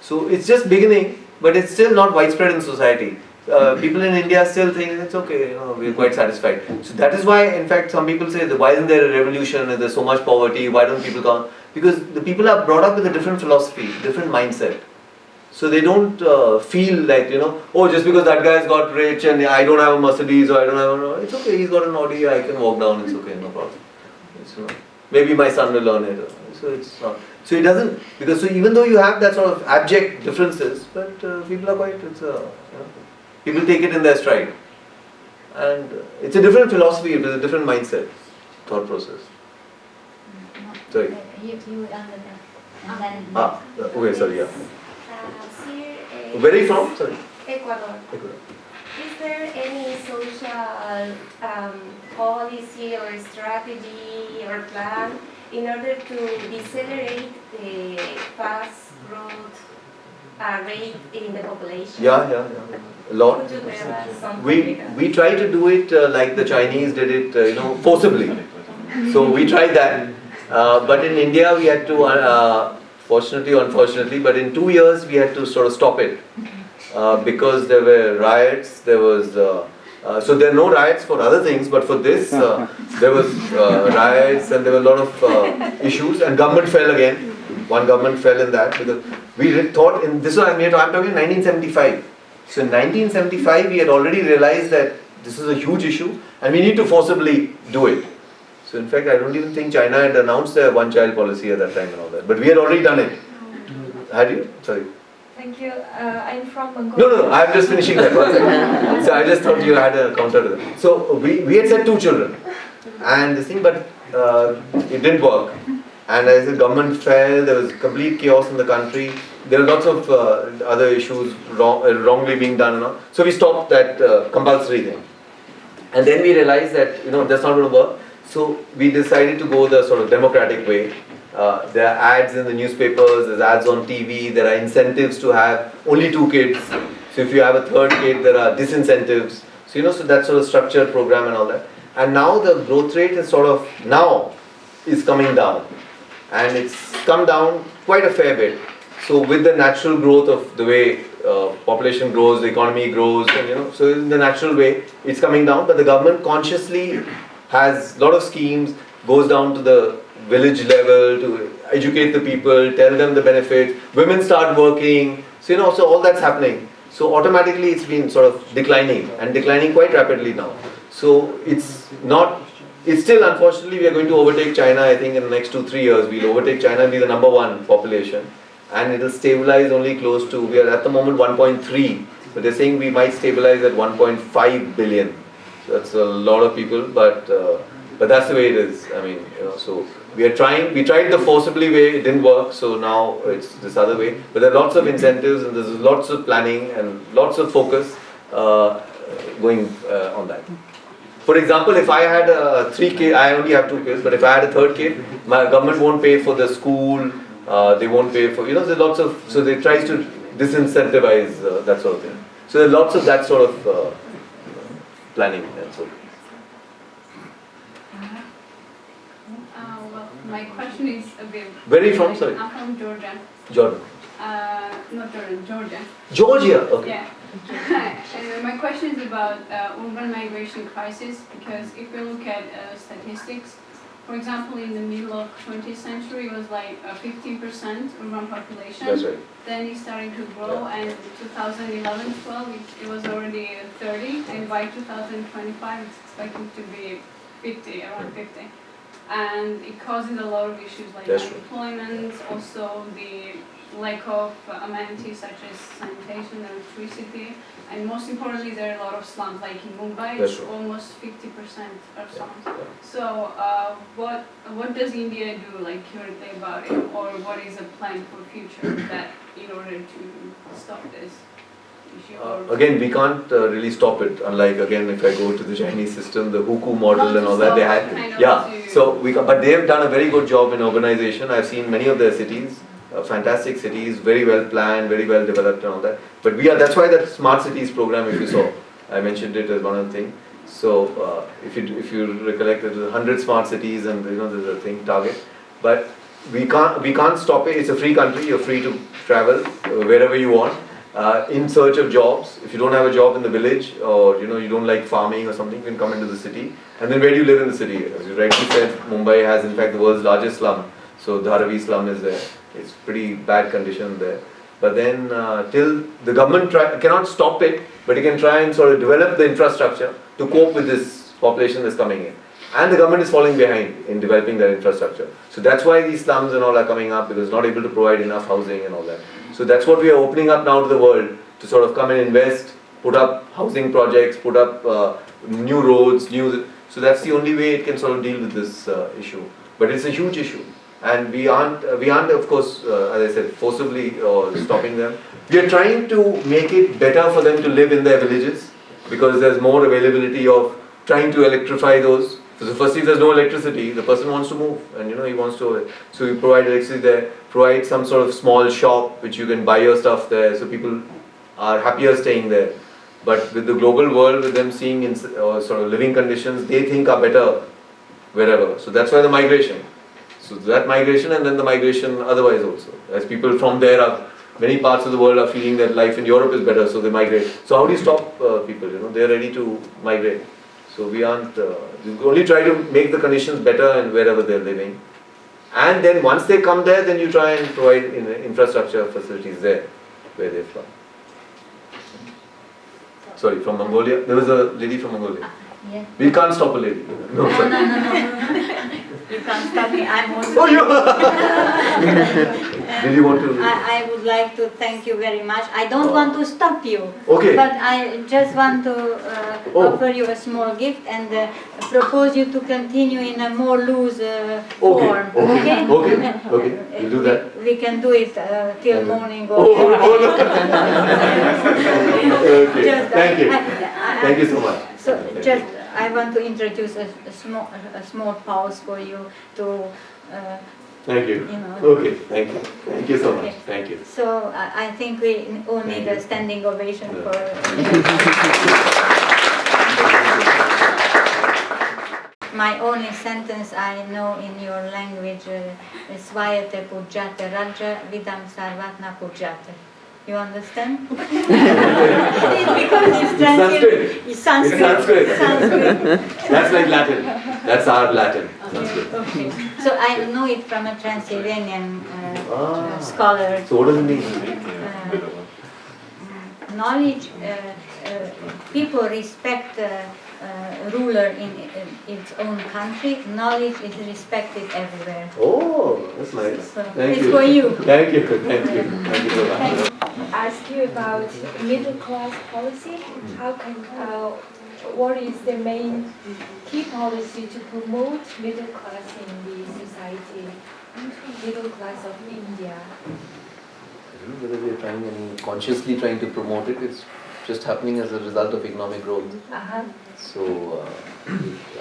So it's just beginning, but it's still not widespread in society. People in India still think it's okay, we're quite satisfied. So that is why, in fact, some people say, why isn't there a revolution? There's so much poverty, why don't people come? Because the people are brought up with a different philosophy, different mindset. So they don't feel like, just because that guy's got rich and I don't have a Mercedes or I don't have it's okay, he's got an Audi, I can walk down, it's okay, no problem. Maybe my son will learn it. So it's not. So it doesn't, because even though you have that sort of abject differences, but people are quite, people take it in their stride. And it's a different philosophy, it's a different mindset, thought process. Sorry. You under that. Okay, sorry, yeah. Here, Where are you from? Sorry. Ecuador. Ecuador. Please there any social policy or strategy or plan in order to decelerate the fast growth rate in the population? Yeah. A lot. Could you tell us something We like that? we try to do it like the Chinese did it, forcibly. So we tried that, but in India we had to, fortunately or unfortunately, but in 2 years we had to sort of stop it because there were riots. There was so there are no riots for other things, but for this there was riots and there were a lot of issues, and government fell again. One government fell in that because we thought in this was I'm talking 1975. So in 1975 we had already realized that this is a huge issue and we need to forcibly do it. So in fact I don't even think China had announced their one-child policy at that time and all that, but we had already done it. Had you? Sorry. Thank you. I'm from Mongolia. No, I'm just finishing that one second. So I just thought you had a counter to that. So we had said 2 children and this thing, but it didn't work. And as the government fell, there was complete chaos in the country. There were lots of other issues wrongly being done and all. So we stopped that compulsory thing. And then we realized that that's not going to work. So we decided to go the sort of democratic way. There are ads in the newspapers, there's ads on TV, there are incentives to have only 2 kids. So if you have a 3rd kid, there are disincentives. So so that sort of structured program and all that. And now the growth rate is is coming down. And it's come down quite a fair bit. So with the natural growth of the way population grows, the economy grows, and so in the natural way, it's coming down. But the government consciously has a lot of schemes, goes down to the village level to educate the people, tell them the benefits. Women start working. So so all that's happening. So automatically it's been sort of declining and declining quite rapidly now. So it's still, unfortunately, we are going to overtake China. I think in the next 2-3 years we'll overtake China and be the number 1 population, and it will stabilize only close to, we are at the moment 1.3, but they're saying we might stabilize at 1.5 billion. So that's a lot of people, but that's the way it is. I mean, so we tried the forcibly way, it didn't work, so now it's this other way. But there are lots of incentives and there's lots of planning and lots of focus going on that. For example, if I had 3 kids, I only have 2 kids, but if I had a 3rd kid, my government won't pay for the school, they won't pay for, there's lots of, so they try to disincentivize that sort of thing. So there are lots of that sort of planning and so. Well, my question is a bit... Where are you from, sorry? I'm from Georgia. Jordan. Not Jordan, Georgia. Georgia, okay. Yeah. My question is about urban migration crisis, because if we look at statistics, for example, in the middle of 20th century, it was like 15% urban population. That's right. Then it started to grow, and 2011-12, it was already 30, and by 2025, it's expected to be 50, around 50. And it causes a lot of issues like unemployment, also the lack of amenities such as sanitation, electricity, and most importantly, there are a lot of slums. Like in Mumbai, it's almost 50% are slums. So, what does India do, like currently about it, or what is a plan for future that in order to stop this issue? Again, we can't really stop it. Unlike again, if I go to the Chinese system, the huku model and all that, they had. So but they have done a very good job in urbanization. I've seen many of their cities. Fantastic cities, very well planned, very well developed and all that. But that's why that smart cities program, if you saw, I mentioned it as one of the things. So if you recollect, there's 100 smart cities and there's a thing target. But we can't stop it. It's a free country. You're free to travel wherever you want in search of jobs. If you don't have a job in the village, or you don't like farming or something, you can come into the city. And then where do you live in the city? As you rightly said, Mumbai has in fact the world's largest slum. So Dharavi slum is there. It's pretty bad condition there. But then till the government cannot stop it, but it can try and sort of develop the infrastructure to cope with this population that's coming in. And the government is falling behind in developing that infrastructure. So that's why these slums and all are coming up, because it's not able to provide enough housing and all that. So that's what we are opening up now to the world, to sort of come and invest, put up housing projects, put up new roads, so that's the only way it can sort of deal with this issue. But it's a huge issue. And we aren't of course, as I said, forcibly or stopping them. We are trying to make it better for them to live in their villages. because there's more availability of trying to electrify those. So firstly, there's no electricity, the person wants to move, and he wants to, so you provide electricity there, provide some sort of small shop which you can buy your stuff there, so people are happier staying there. But with the global world, with them seeing sort of living conditions they think are better wherever, so that's why the migration. So that migration, and then the migration otherwise also, as people from there are, many parts of the world are feeling that life in Europe is better, so they migrate. So how do you stop people? They're ready to migrate. So we aren't, we only try to make the conditions better and wherever they're living. And then once they come there, then you try and provide infrastructure facilities there, where they're from. Sorry, from Mongolia? There was a lady from Mongolia. Yeah. We can't stop a lady. No, sorry. No. You can't stop me. I'm also. Oh, you. Did you want to? I would like to thank you very much. I don't want to stop you. Okay. But I just want to offer you a small gift and propose you to continue in a more loose form. Okay. Okay. We'll do that. We can do it till morning. Or Okay. Thank you. Thank you so much. So just I want to introduce a small pause for you to. Thank you. Okay, thank you. Thank you so much. Okay. Thank you. So I think we all need a standing ovation for. My only sentence I know in your language is Svayate Pujjate Raja Vidam Sarvatna Pujjate. You understand? Because it's translated. It's Sanskrit. That's like Latin. That's our Latin. Okay. So I know it from a Transylvanian scholar. So what does it mean? Knowledge, people respect ruler in its own country. Knowledge is respected everywhere. Oh, that's nice. So Thank it's you. for you. Thank you. Thank you. Thank you so much. Ask you about middle class policy. How can what is the main key policy to promote middle class in the society, middle class of India? I don't know whether we are consciously trying to promote it. It's just happening as a result of economic growth. So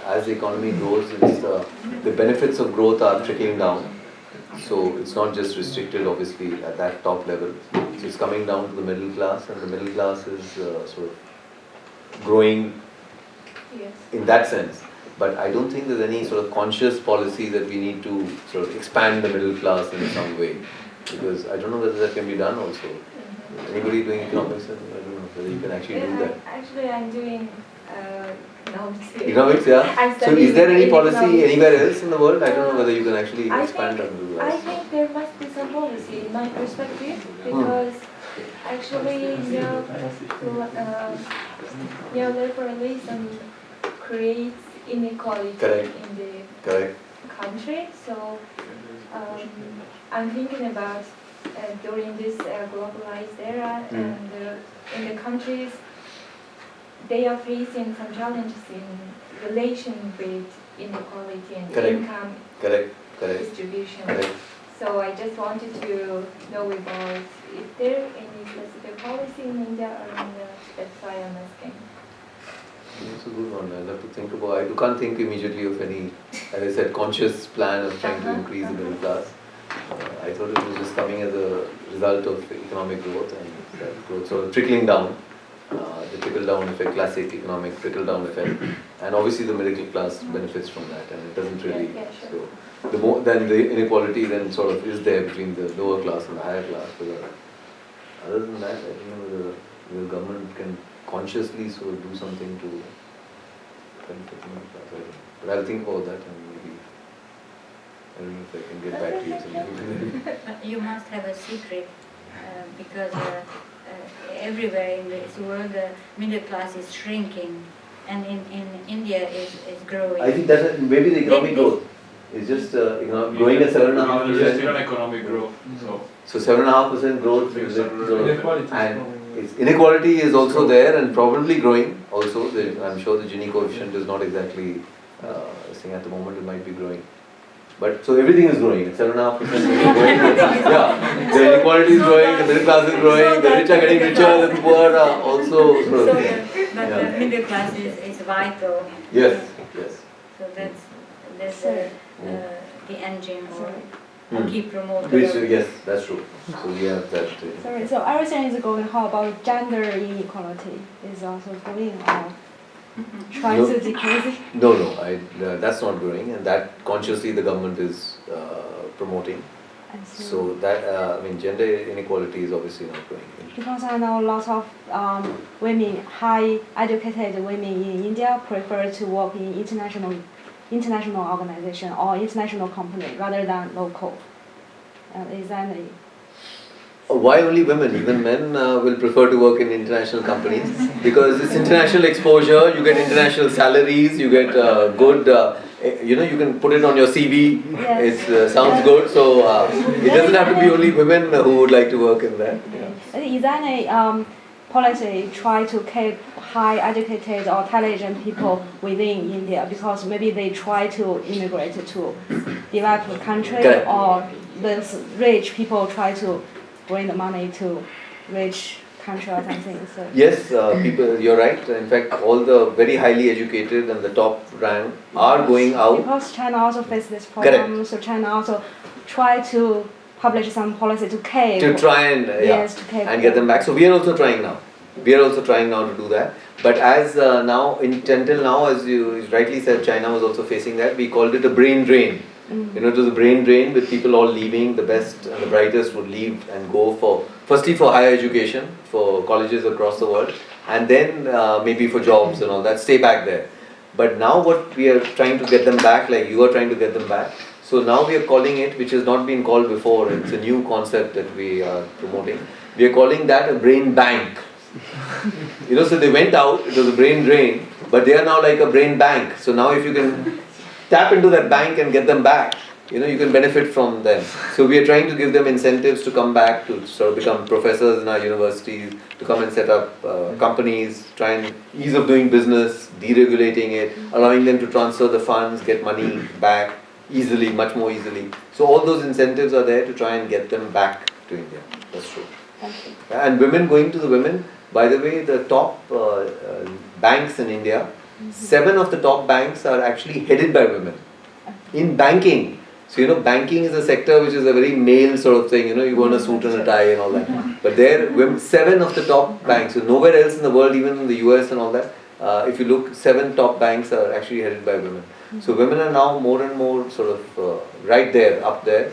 as the economy grows, the benefits of growth are trickling down. So it's not just restricted, obviously, at that top level. So it's coming down to the middle class, and the middle class is sort of growing in that sense. But I don't think there's any sort of conscious policy that we need to sort of expand the middle class in some way. Because I don't know whether that can be done also. Anybody doing economics? I don't know whether you can actually do that. Actually, I'm doing economics. Economics, yeah. So is there any policy anywhere else in the world? I don't know whether you can actually expand the middle class. I think there must be some policy in my perspective, because actually neoliberalism creates inequality in the country. So I'm thinking about during this globalized era, and in the countries, they are facing some challenges in relation with inequality and income distribution. So I just wanted to know about, is there any specific policy in India or in the, that's why I'm asking. It's a good one. I'll have to think about it. I can't think immediately of any, as I said, conscious plan of trying to increase the middle class. I thought it was just coming as a result of economic growth, and that growth sort of trickling down, the trickle-down effect, classic economic trickle-down effect, and obviously the middle class benefits from that, and it doesn't really. So the more then the inequality then sort of is there between the lower class and the higher class. But other than that, I don't know whether the government can consciously sort of do something to benefit the middle class. But I'll think about that, and maybe I don't know if I can get back to you sometime. You must have a secret, because everywhere in this world the middle class is shrinking, and in India is growing. I think that's maybe the economic growth is just growing at 7.5%. Just even economic growth. So 7.5% growth, and inequality is also there and probably growing. Also, I'm sure the Gini coefficient is not exactly saying at the moment it might be growing. But so everything is growing. It's 7.5% growing. Yeah, the inequality is growing, the middle class is growing, the rich are getting richer, the poor are also So growing. the middle class is vital. Yes, yes. So that's the engine or Hmm. key promoter. Yes, that's true. So we have that. Sorry, so everything is going. How about gender inequality? Is also going or trying to decrease it? No, that's not growing, and that consciously the government is promoting. So that I mean, gender inequality is obviously not growing. Because I know lots of women, high educated women in India prefer to work in international organization or international company rather than local. Is that Why only women? Even men will prefer to work in international companies because it's international exposure. You get international salaries. You get good. You can put it on your CV. Yes. It sounds good. So it doesn't have to be only women who would like to work in that. Yeah. Is that a policy try to keep high educated or intelligent people within India because maybe they try to immigrate to developed country Correct. or the rich people try to bring the money to rich country or something. So. Yes, people. You're right. In fact, all the very highly educated and the top rank are going out. Because China also faces this problem, Correct. so China also try to publish some policy to keep. To try and to keep and get them back. So we are also trying now. We are also trying now to do that. But as now, until now, as you rightly said, China was also facing that. We called it a brain drain. It was a brain drain with people all leaving. The best and the brightest would leave and go firstly for higher education, for colleges across the world, and then maybe for jobs and all that, stay back there. But now what we are trying to get them back, like you are trying to get them back. So now we are calling it, which has not been called before, it's a new concept that we are promoting. We are calling that a brain bank. So they went out, it was a brain drain, but they are now like a brain bank. So now if you can tap into that bank and get them back, you can benefit from them. So we are trying to give them incentives to come back, to sort of become professors in our universities, to come and set up companies, try and ease of doing business, deregulating it, allowing them to transfer the funds, get money back easily, much more easily. So all those incentives are there to try and get them back to India. That's true. And women, going to the women, by the way, the top banks in India, 7 of the top banks are actually headed by women in banking. So banking is a sector which is a very male sort of thing. You go in a suit and a tie and all that. But there, 7 of the top banks. So nowhere else in the world, even in the US and all that, if you look, 7 top banks are actually headed by women. So women are now more and more sort of right there, up there.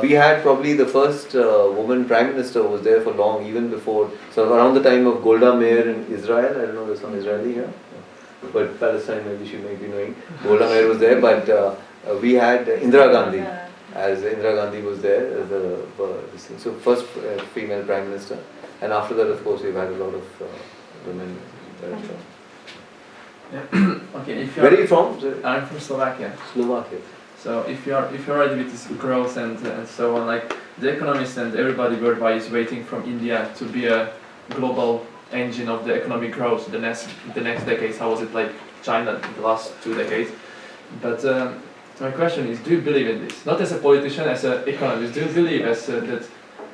We had probably the first woman prime minister was there for long, even before, so around the time of Golda Meir in Israel. I don't know, there's some Israeli here. But Palestine, maybe she may be knowing. Golda Meir was there, but we had Indira Gandhi, as Indira Gandhi was there as this thing. So first female prime minister, and after that, of course, we've had a lot of women there as well. Okay, if Where are you from? I'm from Slovakia. Slovakia. So if you're already with this growth and so on, like the economists and everybody worldwide is waiting from India to be a global engine of the economic growth the next decades. How was it like China the last 2 decades? But my question is, do you believe in this? Not as a politician, as an economist. Do you believe that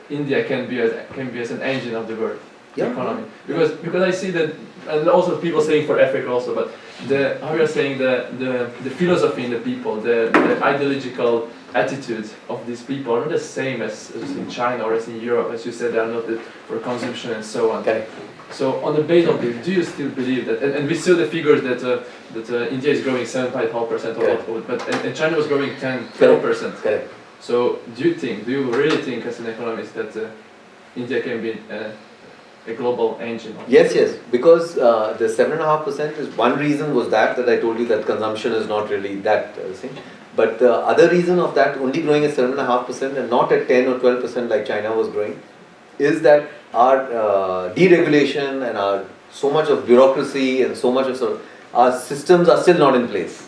India can be as an engine of the world economy? Because I see that, and also people saying for Africa also, but how you're saying the philosophy in the people, the ideological attitude of these people are not the same as in China or as in Europe. As you said, they are not for consumption and so on. Okay. So on the base of this, do you still believe that? And we saw the figures that India is growing 7.5% but and China was growing 12%. Correct. So do you really think as an economist that India can be a global engine? Yes, because the 7.5% is one reason was that I told you that consumption is not really that thing. But the other reason of that only growing at 7.5% and not at 10 or 12% like China was growing is that our deregulation and so much of bureaucracy and so much of our systems are still not in place.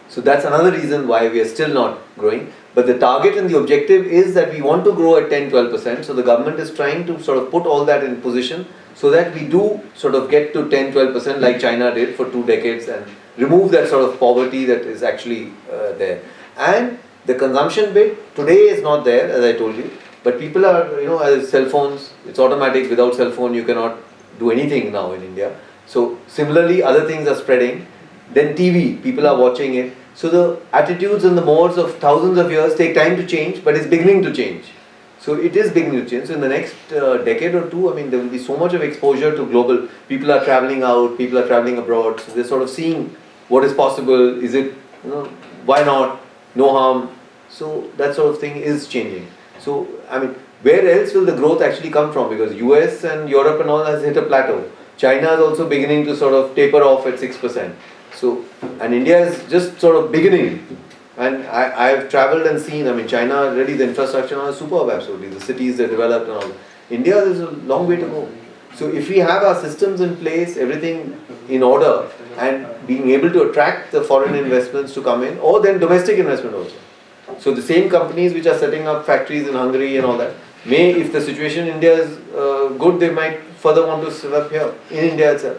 So that's another reason why we are still not growing. But the target and the objective is that we want to grow at 10-12%. So the government is trying to sort of put all that in position so that we do sort of get to 10-12% like China did for 2 decades and remove that sort of poverty that is actually there. And The consumption bit today is not there, as I told you, but people are, as cell phones, it's automatic. Without cell phone, you cannot do anything now in India. So similarly, other things are spreading. Then TV, people are watching it. So the attitudes and the modes of thousands of years take time to change, but it's beginning to change. So it is beginning to change. So in the next decade or two, there will be so much of exposure to global. People are traveling out, people are traveling abroad. So they're sort of seeing what is possible. Is it, why not? No harm. So that sort of thing is changing. So where else will the growth actually come from? Because US and Europe and all has hit a plateau. China is also beginning to sort of taper off at 6%. So, and India is just sort of beginning. And I've traveled and seen, China already, the infrastructure now is superb, absolutely. The cities they developed and all. India, there's a long way to go. So if we have our systems in place, everything in order, and being able to attract the foreign investments to come in, or then domestic investment also. So the same companies which are setting up factories in Hungary and all that, if the situation in India is good, they might further want to set up here, in India itself.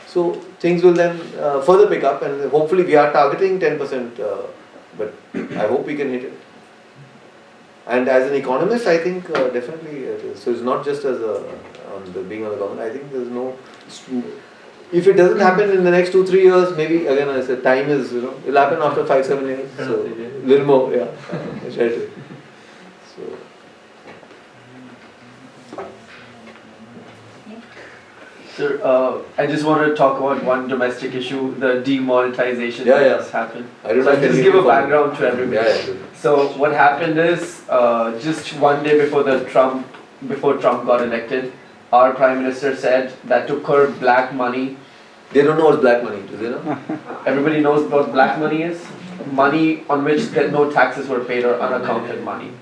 So things will then further pick up, and hopefully we are targeting 10%, but I hope we can hit it. And as an economist, I think definitely it is. So it's not just as being on the government. I think there's no. If it doesn't happen in the next 2-3 years, maybe again I said time is it'll happen after 5-7 years. So a little more, yeah. I try to. So. Sir, I just want to talk about one domestic issue, the demonetization that has happened. So I'll just give a background to everybody. So what happened is, just one day before Trump got elected, our Prime Minister said that to curb black money. They don't know what black money is, do they know? Everybody knows what black money is. Money on which no taxes were paid or unaccounted money.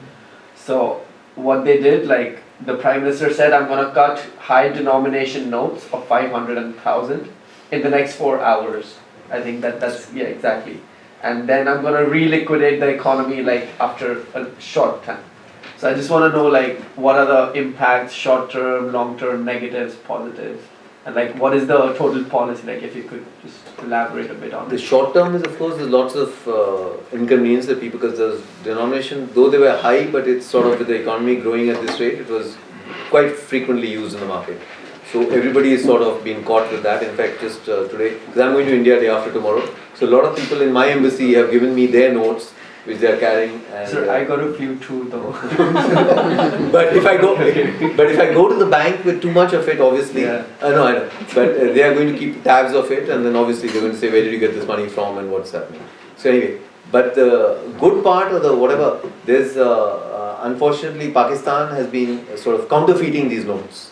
So what they did, the Prime Minister said, I'm going to cut high denomination notes of 500 and 1,000 in the next 4 hours. I think that's exactly. And then I'm going to reliquidate the economy after a short time. So I just want to know what are the impacts, short term, long term, negatives, positives, and what is the total policy, if you could just elaborate a bit on it. The short term is, of course, there's lots of inconvenience that people, because there's denomination, though they were high, but it's sort of with the economy growing at this rate, it was quite frequently used in the market. So everybody is sort of being caught with that. In fact, just today, because I'm going to India day after tomorrow, so a lot of people in my embassy have given me their notes, which they are carrying. And, Sir, I got a few too, though. but if I go to the bank with too much of it, obviously, I know. But they are going to keep tabs of it, and then obviously they're going to say, where did you get this money from, and what's happening. So anyway, but the good part or the whatever, there's unfortunately Pakistan has been sort of counterfeiting these notes,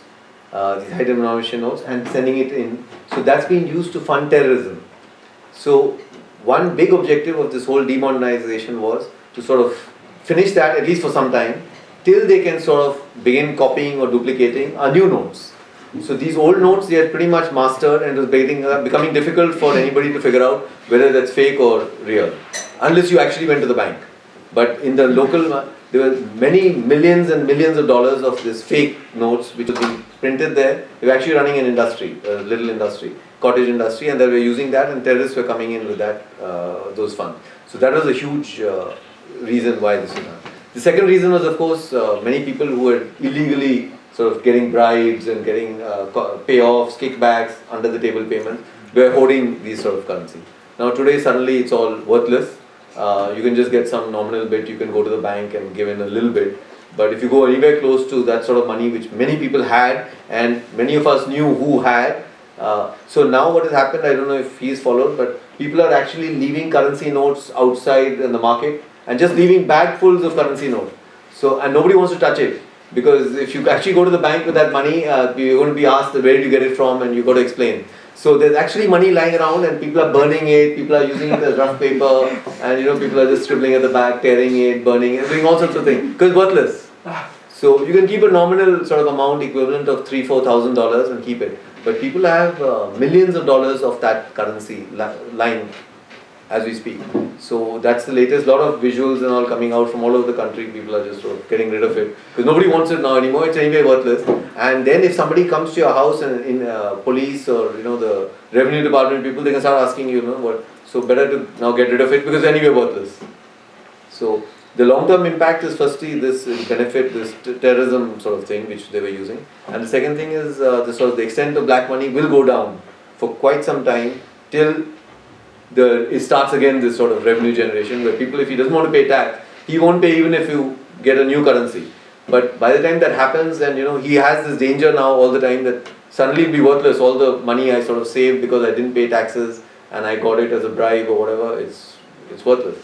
these high denomination notes, and sending it in. So that's been used to fund terrorism. So one big objective of this whole demonetization was to sort of finish that, at least for some time, till they can sort of begin copying or duplicating new notes. So these old notes they had pretty much mastered, and it was becoming difficult for anybody to figure out whether that's fake or real, unless you actually went to the bank. But in the local, there were many millions and millions of dollars of this fake notes which were being printed there. They were actually running an industry, a little industry, cottage industry, and they were using that, and terrorists were coming in with that, those funds. So that was a huge reason why this was done. The second reason was, of course, many people who were illegally sort of getting bribes and getting payoffs, kickbacks, under the table payments, were hoarding these sort of currency. Now today suddenly it's all worthless. You can just get some nominal bit, you can go to the bank and give in a little bit. But if you go anywhere close to that sort of money which many people had, and many of us knew who had, so now what has happened, I don't know if he's followed, but people are actually leaving currency notes outside in the market and just leaving bagfuls of currency notes. So, and nobody wants to touch it, because if you actually go to the bank with that money, you're going to be asked where did you get it from, and you've got to explain. So there's actually money lying around, and people are burning it, people are using it as rough paper, and people are just scribbling at the back, tearing it, burning it, doing all sorts of things, because it's worthless. So you can keep a nominal sort of amount equivalent of $3,000-4,000 and keep it. But people have millions of dollars of that currency lying as we speak. So that's the latest. Lot of visuals and all coming out from all over the country. People are just sort of getting rid of it because nobody wants it now anymore. It's anyway worthless. And then if somebody comes to your house and in police or the revenue department people, they can start asking you, what. So better to now get rid of it because it's anyway worthless. So the long-term impact is firstly this benefit, this terrorism sort of thing which they were using, and the second thing is the extent of black money will go down for quite some time till it starts again this sort of revenue generation where people, if he doesn't want to pay tax, he won't pay even if you get a new currency. But by the time that happens, then he has this danger now all the time that suddenly it'll be worthless. All the money I sort of saved because I didn't pay taxes and I got it as a bribe or whatever, it's worthless.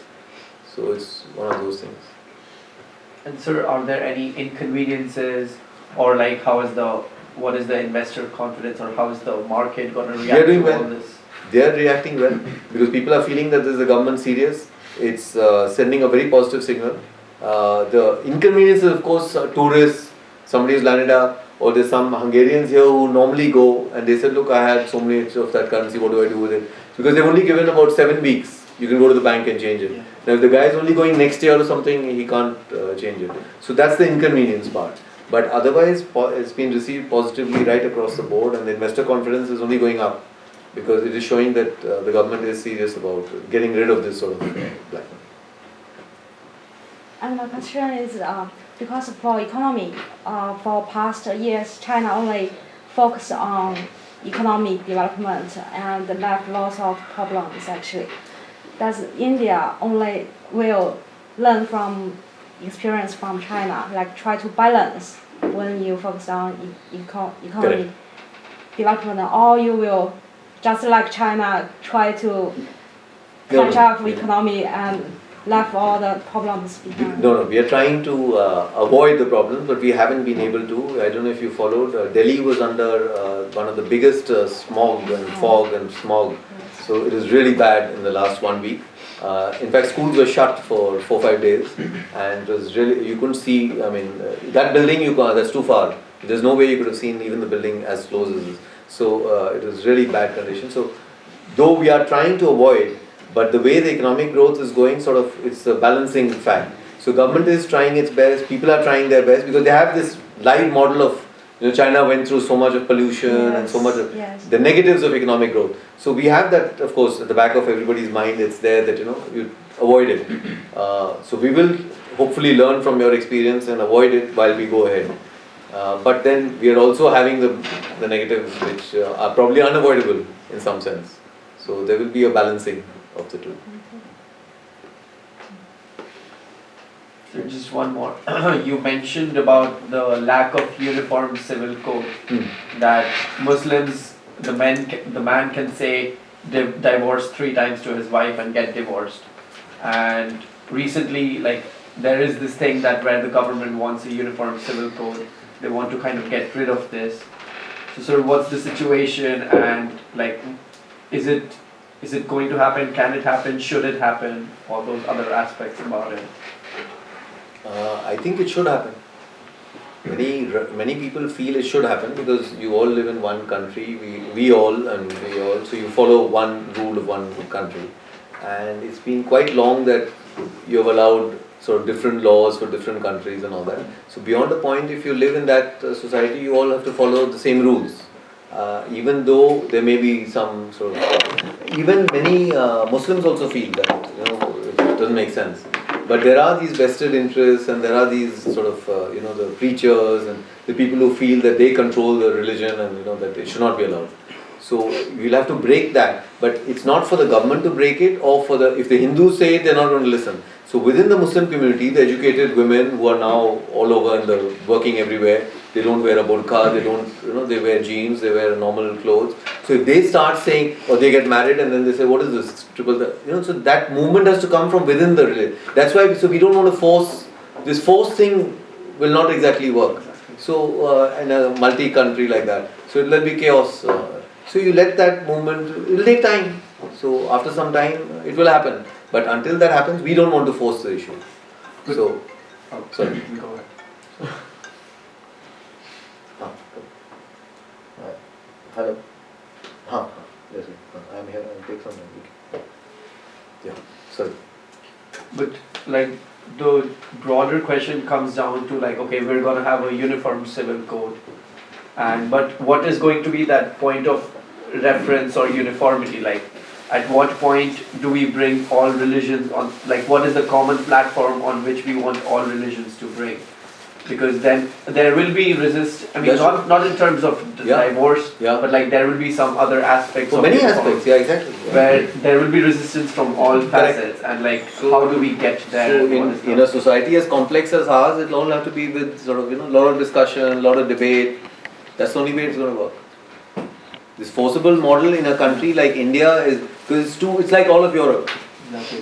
So it's one of those things. And sir, are there any inconveniences, or like what is the investor confidence, or how is the market going to react to all this? They are reacting well because people are feeling that this is a government serious. It's sending a very positive signal. The inconveniences, of course, tourists, somebody who's landed up, or there's some Hungarians here who normally go and they said, look, I had so many of that currency, what do I do with it? Because they've only given about 7 weeks. You can go to the bank and change it. Yeah. Now, if the guy is only going next year or something, he can't change it. So that's the inconvenience part. But otherwise, it's been received positively right across the board, and the investor confidence is only going up because it is showing that the government is serious about getting rid of this sort of black money. And my question is, because for economy, for past years, China only focused on economic development and left lots of problems actually. Does India only will learn from experience from China, like try to balance when you focus on economic development, or you will just like China try to catch up with economy and left all the problems behind? No, we are trying to avoid the problems, but we haven't been able to. I don't know if you followed, Delhi was under one of the biggest smog and fog and smog. So it was really bad in the last 1 week. In fact, schools were shut for 4-5 days, and it was really, you couldn't see, I mean, that building, that's too far. There's no way you could have seen even the building as close as this. So it was really bad condition. So though we are trying to avoid, but the way the economic growth is going, sort of, it's a balancing fact. So government is trying its best, people are trying their best, because they have this live model of, China went through so much of pollution and so much of the negatives of economic growth. So we have that, of course, at the back of everybody's mind, it's there that, you avoid it. So we will hopefully learn from your experience and avoid it while we go ahead. But then we are also having the negatives which are probably unavoidable in some sense. So there will be a balancing of the two. So just one more. You mentioned about the lack of uniform civil code, that Muslims, the man can say divorce 3 times to his wife and get divorced. And recently, like, there is this thing that where the government wants a uniform civil code, they want to kind of get rid of this. So sort of what's the situation, and like, is it going to happen? Can it happen? Should it happen? All those other aspects about it. I think it should happen. Many people feel it should happen because you all live in one country. We all, so you follow one rule of one country, and it's been quite long that you have allowed sort of different laws for different countries and all that. So beyond the point, if you live in that society, you all have to follow the same rules. Even though there may be some sort of, even many Muslims also feel that it doesn't make sense. But there are these vested interests, and there are these sort of the preachers and the people who feel that they control the religion, and that it should not be allowed. So we'll have to break that, but it's not for the government to break it, or if the Hindus say it, they're not going to listen. So within the Muslim community, the educated women who are now all over and working everywhere, they don't wear a burqa, they wear jeans, they wear normal clothes. So if they start saying, or they get married and then they say, what is this triple? So that movement has to come from within the religion. That's why, so we don't want to force, this force thing will not exactly work. So in a multi-country like that, so it will be chaos. So you let that movement, it will take time. So after some time, it will happen. But until that happens, we don't want to force the issue. So, sorry. Go ahead. Hello. Yes, I'm here. I'll take some time. Yeah, sorry. But like the broader question comes down to like, okay, we're going to have a uniform civil code, but what is going to be that point of reference or uniformity? Like, at what point do we bring all religions on, like what is the common platform on which we want all religions to bring? Because then there will be not in terms of divorce, but like there will be some other aspects of many it aspects, exactly. where there will be resistance from all facets, and like how do we get there? So in a society as complex as ours, it'll all have to be with sort of a lot of discussion, a lot of debate. That's the only way it's going to work. This forcible model in a country like India is because it's like all of Europe.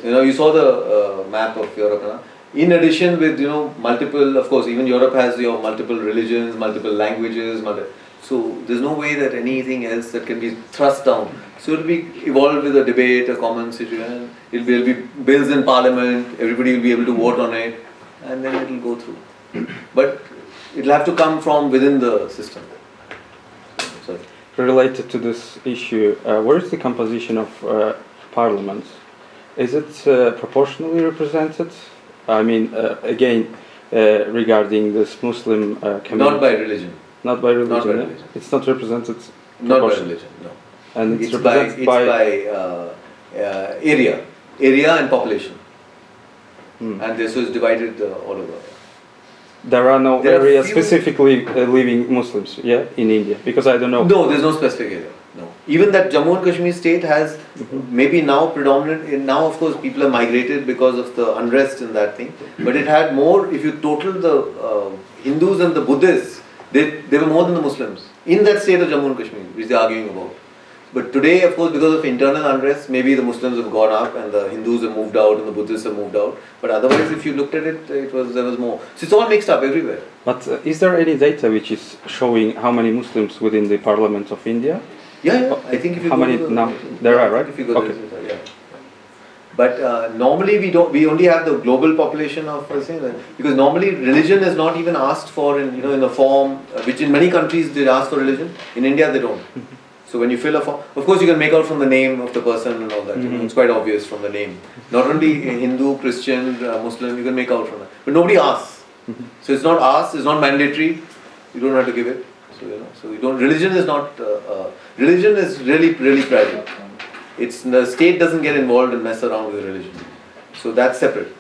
You saw the map of Europe. Huh? In addition, with multiple, of course, even Europe has your multiple religions, multiple languages, so there's no way that anything else that can be thrust down. So it'll be evolved with a debate, a common situation. It'll be bills in parliament. Everybody will be able to vote on it, and then it'll go through. But it'll have to come from within the system. Sorry. Related to this issue, where is the composition of parliaments? Is it proportionally represented? I mean, again, regarding this Muslim community. Not by religion. Not by religion. Not by Yeah? religion. It's not represented. Not by religion. No. And it's by represented by area and population. And this was divided all over. There are no areas specifically living Muslims, yeah, in India, because I don't know. No, there's no specific area. No. Even that Jammu and Kashmir state has maybe now predominant. Now, of course, people have migrated because of the unrest in that thing. But it had more. If you total the Hindus and the Buddhists, they were more than the Muslims in that state of Jammu and Kashmir, which they're arguing about. But today, of course, because of internal unrest, maybe the Muslims have gone up and the Hindus have moved out and the Buddhists have moved out. But otherwise, if you looked at it, there was more. So it's all mixed up everywhere. But is there any data which is showing how many Muslims within the Parliament of India? Yeah. I think if you how go many to now there are, right? If you go okay. there, yeah. But normally we only have the global population of because normally religion is not even asked for in a form which in many countries they ask for religion. In India they don't. So when you fill a form, of course you can make out from the name of the person and all that. It's quite obvious from the name. Not only Hindu, Christian, Muslim, you can make out from that. But nobody asks. So it's not asked. It's not mandatory. You don't have to give it. So you don't. Religion is not. Religion is really private. The state doesn't get involved and mess around with religion. So that's separate.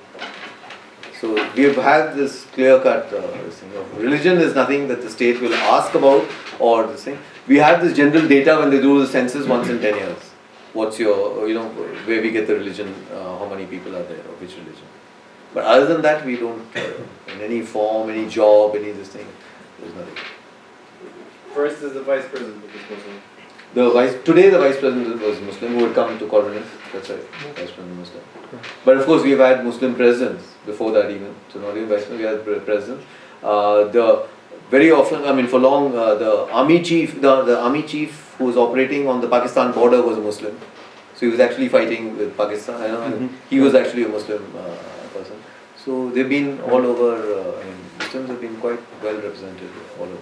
So we have had this clear-cut thing of religion is nothing that the state will ask about or this thing. We have this general data when they do the census once in 10 years. What's your, where we get the religion, how many people are there or which religion. But other than that, we don't, in any form, any job, any this thing, there's nothing. First is the vice president of this Muslim. Today the vice president was Muslim who would come to Coordinate. That's right, vice president Muslim. But of course, we've had Muslim presidents before that even. So not even vice president, we had presidents. Very often, for long, the army chief who was operating on the Pakistan border was a Muslim. So he was actually fighting with Pakistan. And he was actually a Muslim person. So they've been all over. Muslims have been quite well represented all over.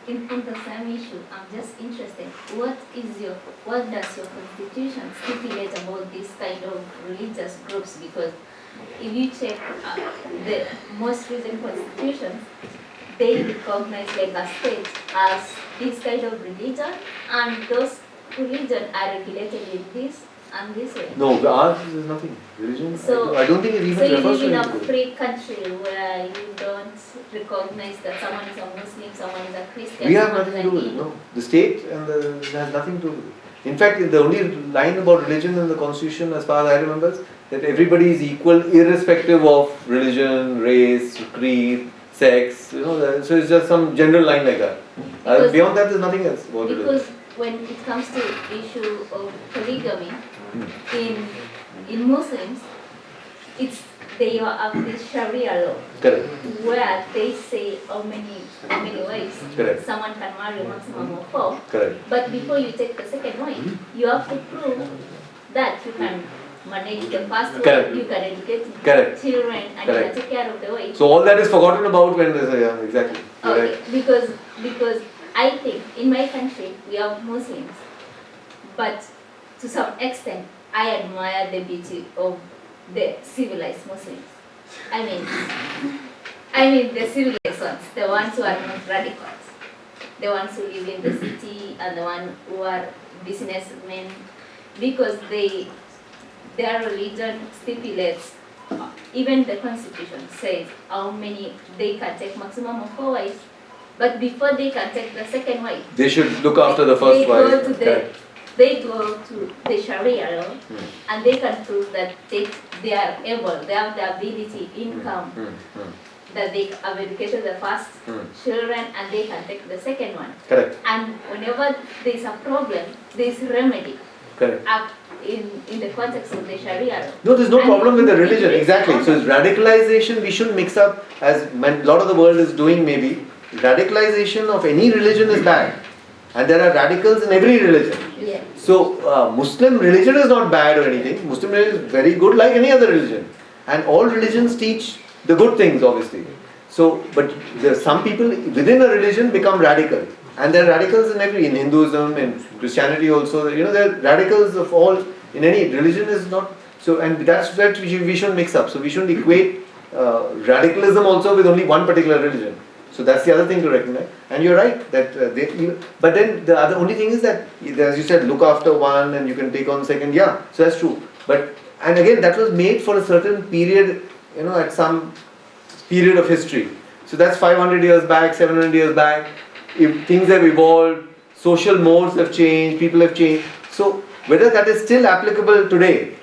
In the same issue, I'm just interested. What does your constitution stipulate about this kind of religious groups? Because if you check the most recent constitutions, they recognize like a state as this kind of religion, and those religions are regulated in this and this way. No, ours is nothing. Religion. So I don't think it even refers you to live in a free country where you don't recognize that someone is a Muslim, someone is a Christian. We have nothing to do with it. No, the state has nothing to do with it. In fact, the only line about religion in the constitution, as far as I remember, is that everybody is equal, irrespective of religion, race, creed, sex. So it's just some general line like that. Beyond that, there's nothing else about religion. Because when it comes to issue of polygamy, in Muslims, they have this Sharia law. Correct. Where they say how many ways Correct. someone can marry a maximum of 4. Correct. But before you take the second wife, you have to prove that you can manage the first Correct. wife, you can educate Correct. children, and Correct. you can take care of the wife. So all that is forgotten about when there's exactly. Okay, Right. because I think in my country we have Muslims, but to some extent I admire the beauty of the civilized Muslims. I mean, I mean the civilized ones, the ones who are not radicals, the ones who live in the city and the ones who are businessmen, because their religion stipulates, even the constitution says how many they can take maximum of 4 wives, but before they can take the second wife, They should look after the first wife. they go to the Sharia law and they can prove that they are able, they have the ability, income, that they have educated the first children and they can take the second one. Correct. And whenever there is a problem, there is remedy. Correct. In the context of the Sharia law. No, there's no And problem with the religion. it is Exactly. So it's radicalization, we shouldn't mix up, as a lot of the world is doing maybe. Radicalization of any religion is bad. And there are radicals in every religion. Yeah. So Muslim religion is not bad or anything. Muslim religion is very good like any other religion. And all religions teach the good things, obviously. So, but some people within a religion become radical. And there are radicals in in Hinduism, in Christianity also. There are radicals of all, in any religion is not. So, and that's what we shouldn't mix up. So we shouldn't equate radicalism also with only one particular religion. So that's the other thing to recognize. And you're right that but then the only thing is that, as you said, look after one and you can take on second. Yeah, so that's true. But and again, that was made for a certain period, at some period of history. So that's 500 years back, 700 years back. If things have evolved, social modes have changed, people have changed. So whether that is still applicable today,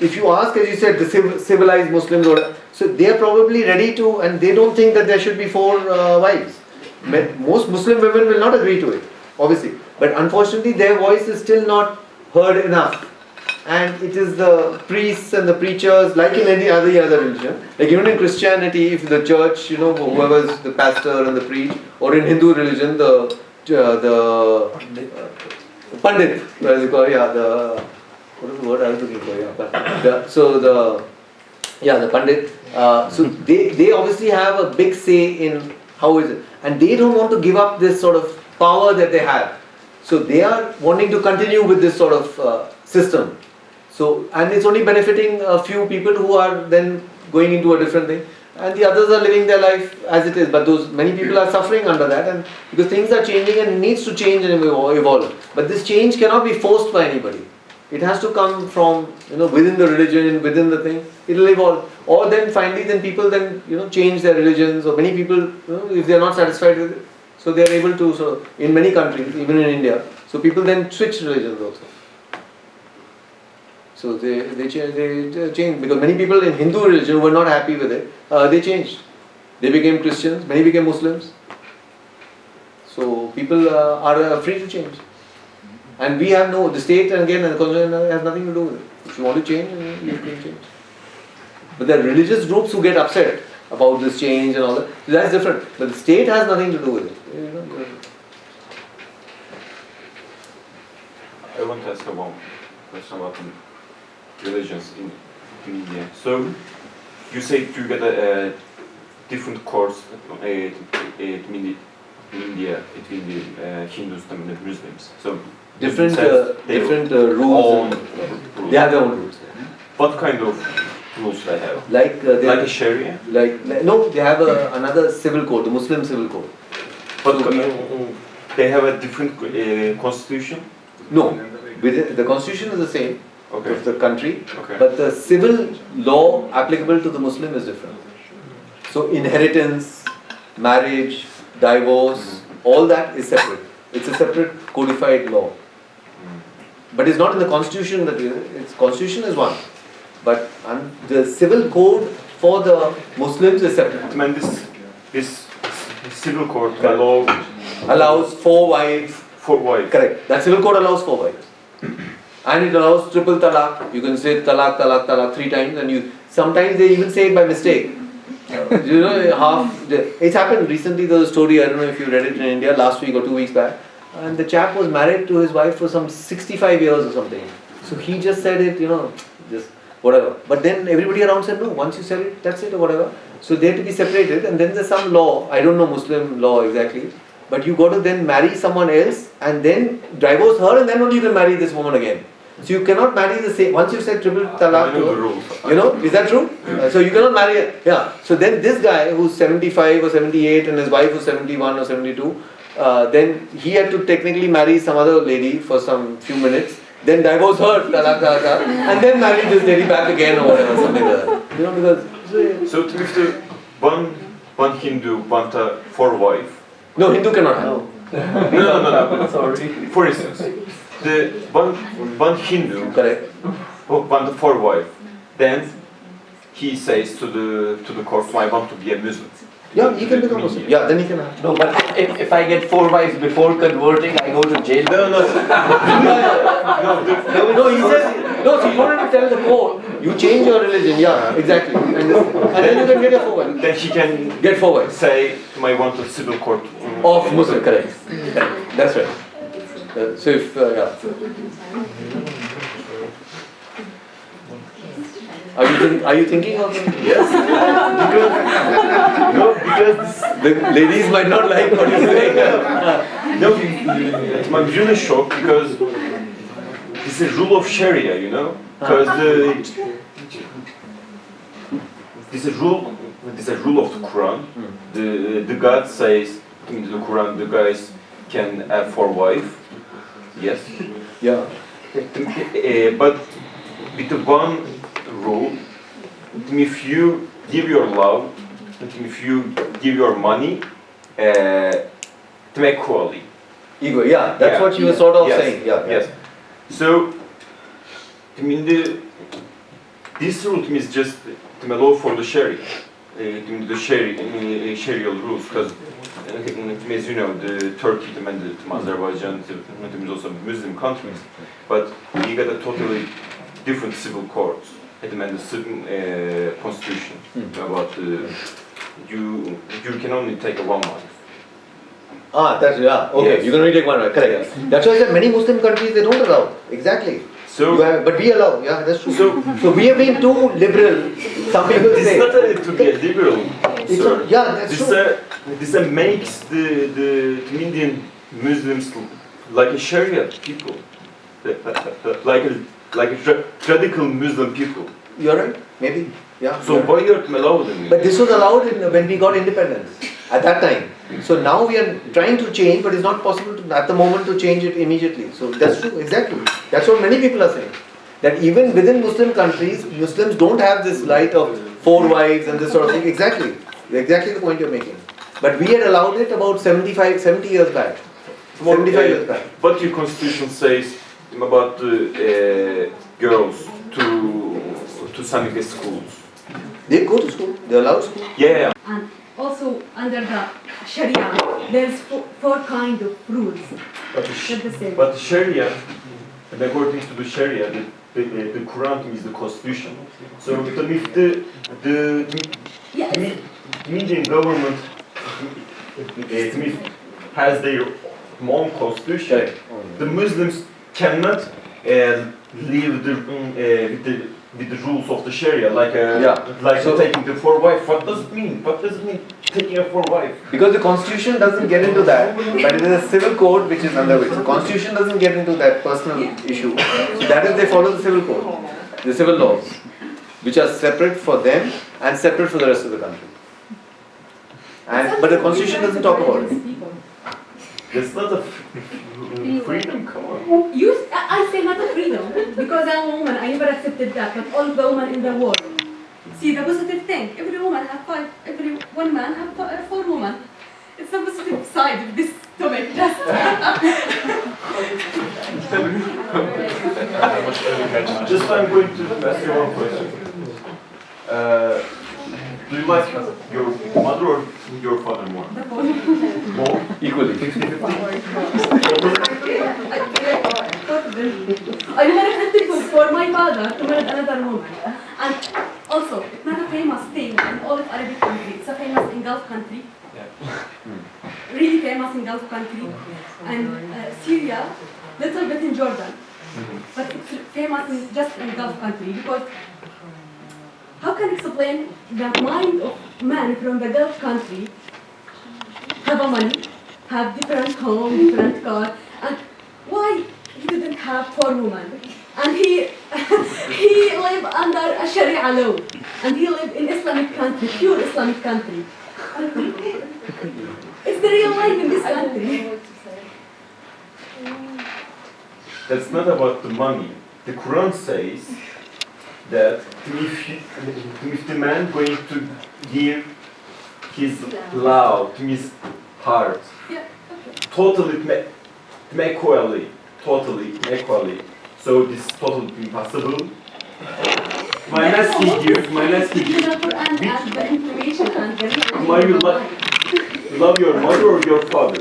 if you ask, as you said, the civilized Muslims, so they are probably ready to, and they don't think that there should be 4 wives. Most Muslim women will not agree to it, obviously. But unfortunately, their voice is still not heard enough. And it is the priests and the preachers, like in any other religion, like even in Christianity, if the church, whoever is the pastor and the priest, or in Hindu religion, the Pandit, what is it called? Yeah, what is the word I was looking for? Yeah, the Pandit. So they obviously have a big say in how is it, and they don't want to give up this sort of power that they have. So they are wanting to continue with this sort of system. So, and it's only benefiting a few people who are then going into a different thing, and the others are living their life as it is. But many people are suffering under that, and because things are changing and needs to change and evolve. But this change cannot be forced by anybody. It has to come from within the religion, within the thing. It will evolve, or then finally, people change their religions, or many people if they are not satisfied with it, so they are able to. So in many countries, even in India, so people then switch religions also. So they changed because many people in Hindu religion were not happy with it. They changed. They became Christians. Many became Muslims. So people are free to change. And we have the state and again the constitution has nothing to do with it. If you want to change, you can change. But there are religious groups who get upset about this change and all that. So that's different. But the state has nothing to do with it. I want to ask one question about religions in India. So you say you get a different course in India between the Hindus and the Muslims. So different rules. They have their own rules. What kind of rules they have? Like a Sharia? No, they have another civil code, the Muslim civil code. But they have a different constitution? No, the constitution is the same of the country, Okay. but the civil law applicable to the Muslim is different. So inheritance, marriage, divorce, all that is separate. It's a separate codified law. But it's not in the constitution its constitution is one. But the civil code for the Muslims is separate. I mean, this civil code allows 4 wives. 4 wives. Correct. That civil code allows 4 wives. And it allows triple talaq. You can say talaq, talaq, talaq 3 times, and sometimes they even say it by mistake. It's happened recently. There was a story, I don't know if you read it in India last week or 2 weeks back, and the chap was married to his wife for some 65 years or something. So he just said it, just whatever. But then everybody around said, no, once you said it, that's it or whatever. So they had to be separated, and then there's some law, I don't know Muslim law exactly, but you got to then marry someone else and then divorce her, and then only you can marry this woman again. So you cannot marry the same. Once you said triple talaq, I know the rules. is that true? So you cannot marry. Yeah. So then this guy who's 75 or 78 and his wife who's 71 or 72, then he had to technically marry some other lady for some few minutes, then divorce her, talaq, and then marry this lady back again or whatever, something like that. Because. So if the one Hindu want a four wife. No, Hindu cannot have. No. Sorry. For instance, the one Hindu want a four wife, then he says to the court, I want to be a Muslim. Yeah, he can become Muslim. Yeah, then he can have. No, but if I get 4 wives before converting, I go to jail. No, he says, no, so you don't have to tell the court. You change your religion, yeah, exactly. And then you can get a 4 wives. Then he can get 4 wives. Say, I want a civil court. Of Muslim, correct. That's right. So if, yeah. Are you thinking of it? Yes. because the ladies might not like what you're saying. No, I'm really shocked because it's a rule of Sharia, because this is a rule of the Quran. The God says in the Quran, the guys can have 4 wives. Yes. Yeah. But with the one rule, if you give your love, if you give your money, to make equality. Ego, yeah, that's what you were sort of saying. Yes. So, this rule is just a law for the Sharia, the Sharia rules, because as you know, the Turkey, Azerbaijan, is also Muslim countries, but you got a totally different civil courts. At the constitution about you can only take a 1 wife. That's okay. Yes. You can only take 1 wife. Correct. Yes. That's why I said many Muslim countries they don't allow. Exactly. So, but we allow. Yeah, that's true. So we have been too liberal. Some people it's say. It's not to be a liberal, sir. That's true. This makes the Indian Muslims like a Sharia people, like a radical Muslim people. You're right. Maybe. Yeah. So why you're allowed them? But this was allowed when we got independence at that time. So now we are trying to change, but it's not possible at the moment to change it immediately. So that's true. Exactly. That's what many people are saying. That even within Muslim countries, Muslims don't have this right of 4 wives and this sort of thing. Exactly the point you're making. But we had allowed it about 70 years back. 75 years back. What your constitution says about girls to Islamic schools? They go to school. They're allowed school. Yeah. And also under the Sharia, there's 4 kind of rules. But the Sharia, and according to the Sharia, the Quran is the constitution. So if the Indian government has their own constitution, the Muslims cannot live with the rules of the Sharia, taking the 4 wives. What does it mean? What does it mean taking a 4 wives? Because the constitution doesn't get into that, but it is a civil code which is underway. The constitution doesn't get into that personal issue. So that is they follow the civil code, the civil laws, which are separate for them and separate for the rest of the country. But the constitution doesn't talk about it. It's not a freedom, come on. I say not a freedom, because I'm a woman, I never accepted that, but all the women in the world. See, the positive thing, every woman have 5, every one man have 4 women. It's the positive side of this topic. Just I'm going to ask you one question. Do you like your mother or your father more? More? Equally? 50-50? I never accepted for my father to marry another woman. And also, it's not a famous thing in all of Arabic countries. It's a famous in Gulf country. Really famous in Gulf country. And Syria, little bit in Jordan. But it's famous just in Gulf country because how can I explain the mind of man from the Gulf country have a money, have different home, different car, and why he didn't have 4 women? and he he lived under a Sharia law, and he lived in Islamic country, pure Islamic country. It's the real life in this country. That's not about the money. The Quran says that if the man going to give his love to his heart, totally equally, so this is totally impossible. My last video, The Quran adds the information and the love your mother or your father?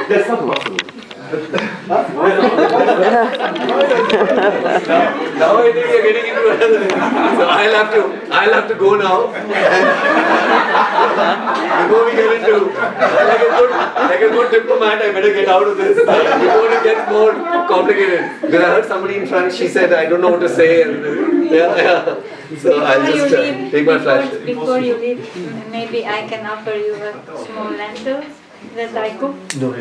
That's not possible. Now I think you're getting into another thing. So I'll have to go now. Before we get into like a good diplomat, I better get out of this before it gets more complicated. Because I heard somebody in front, she said, I don't know what to say. And, yeah. So I'll just take my flash. Before you leave, maybe I can offer you a small lentils that I cook. No,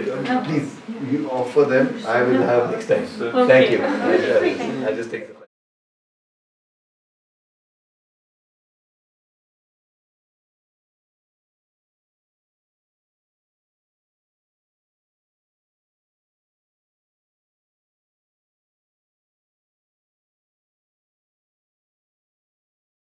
please, you offer them. I will have next time. Okay. Thank you. I'll just take the flash.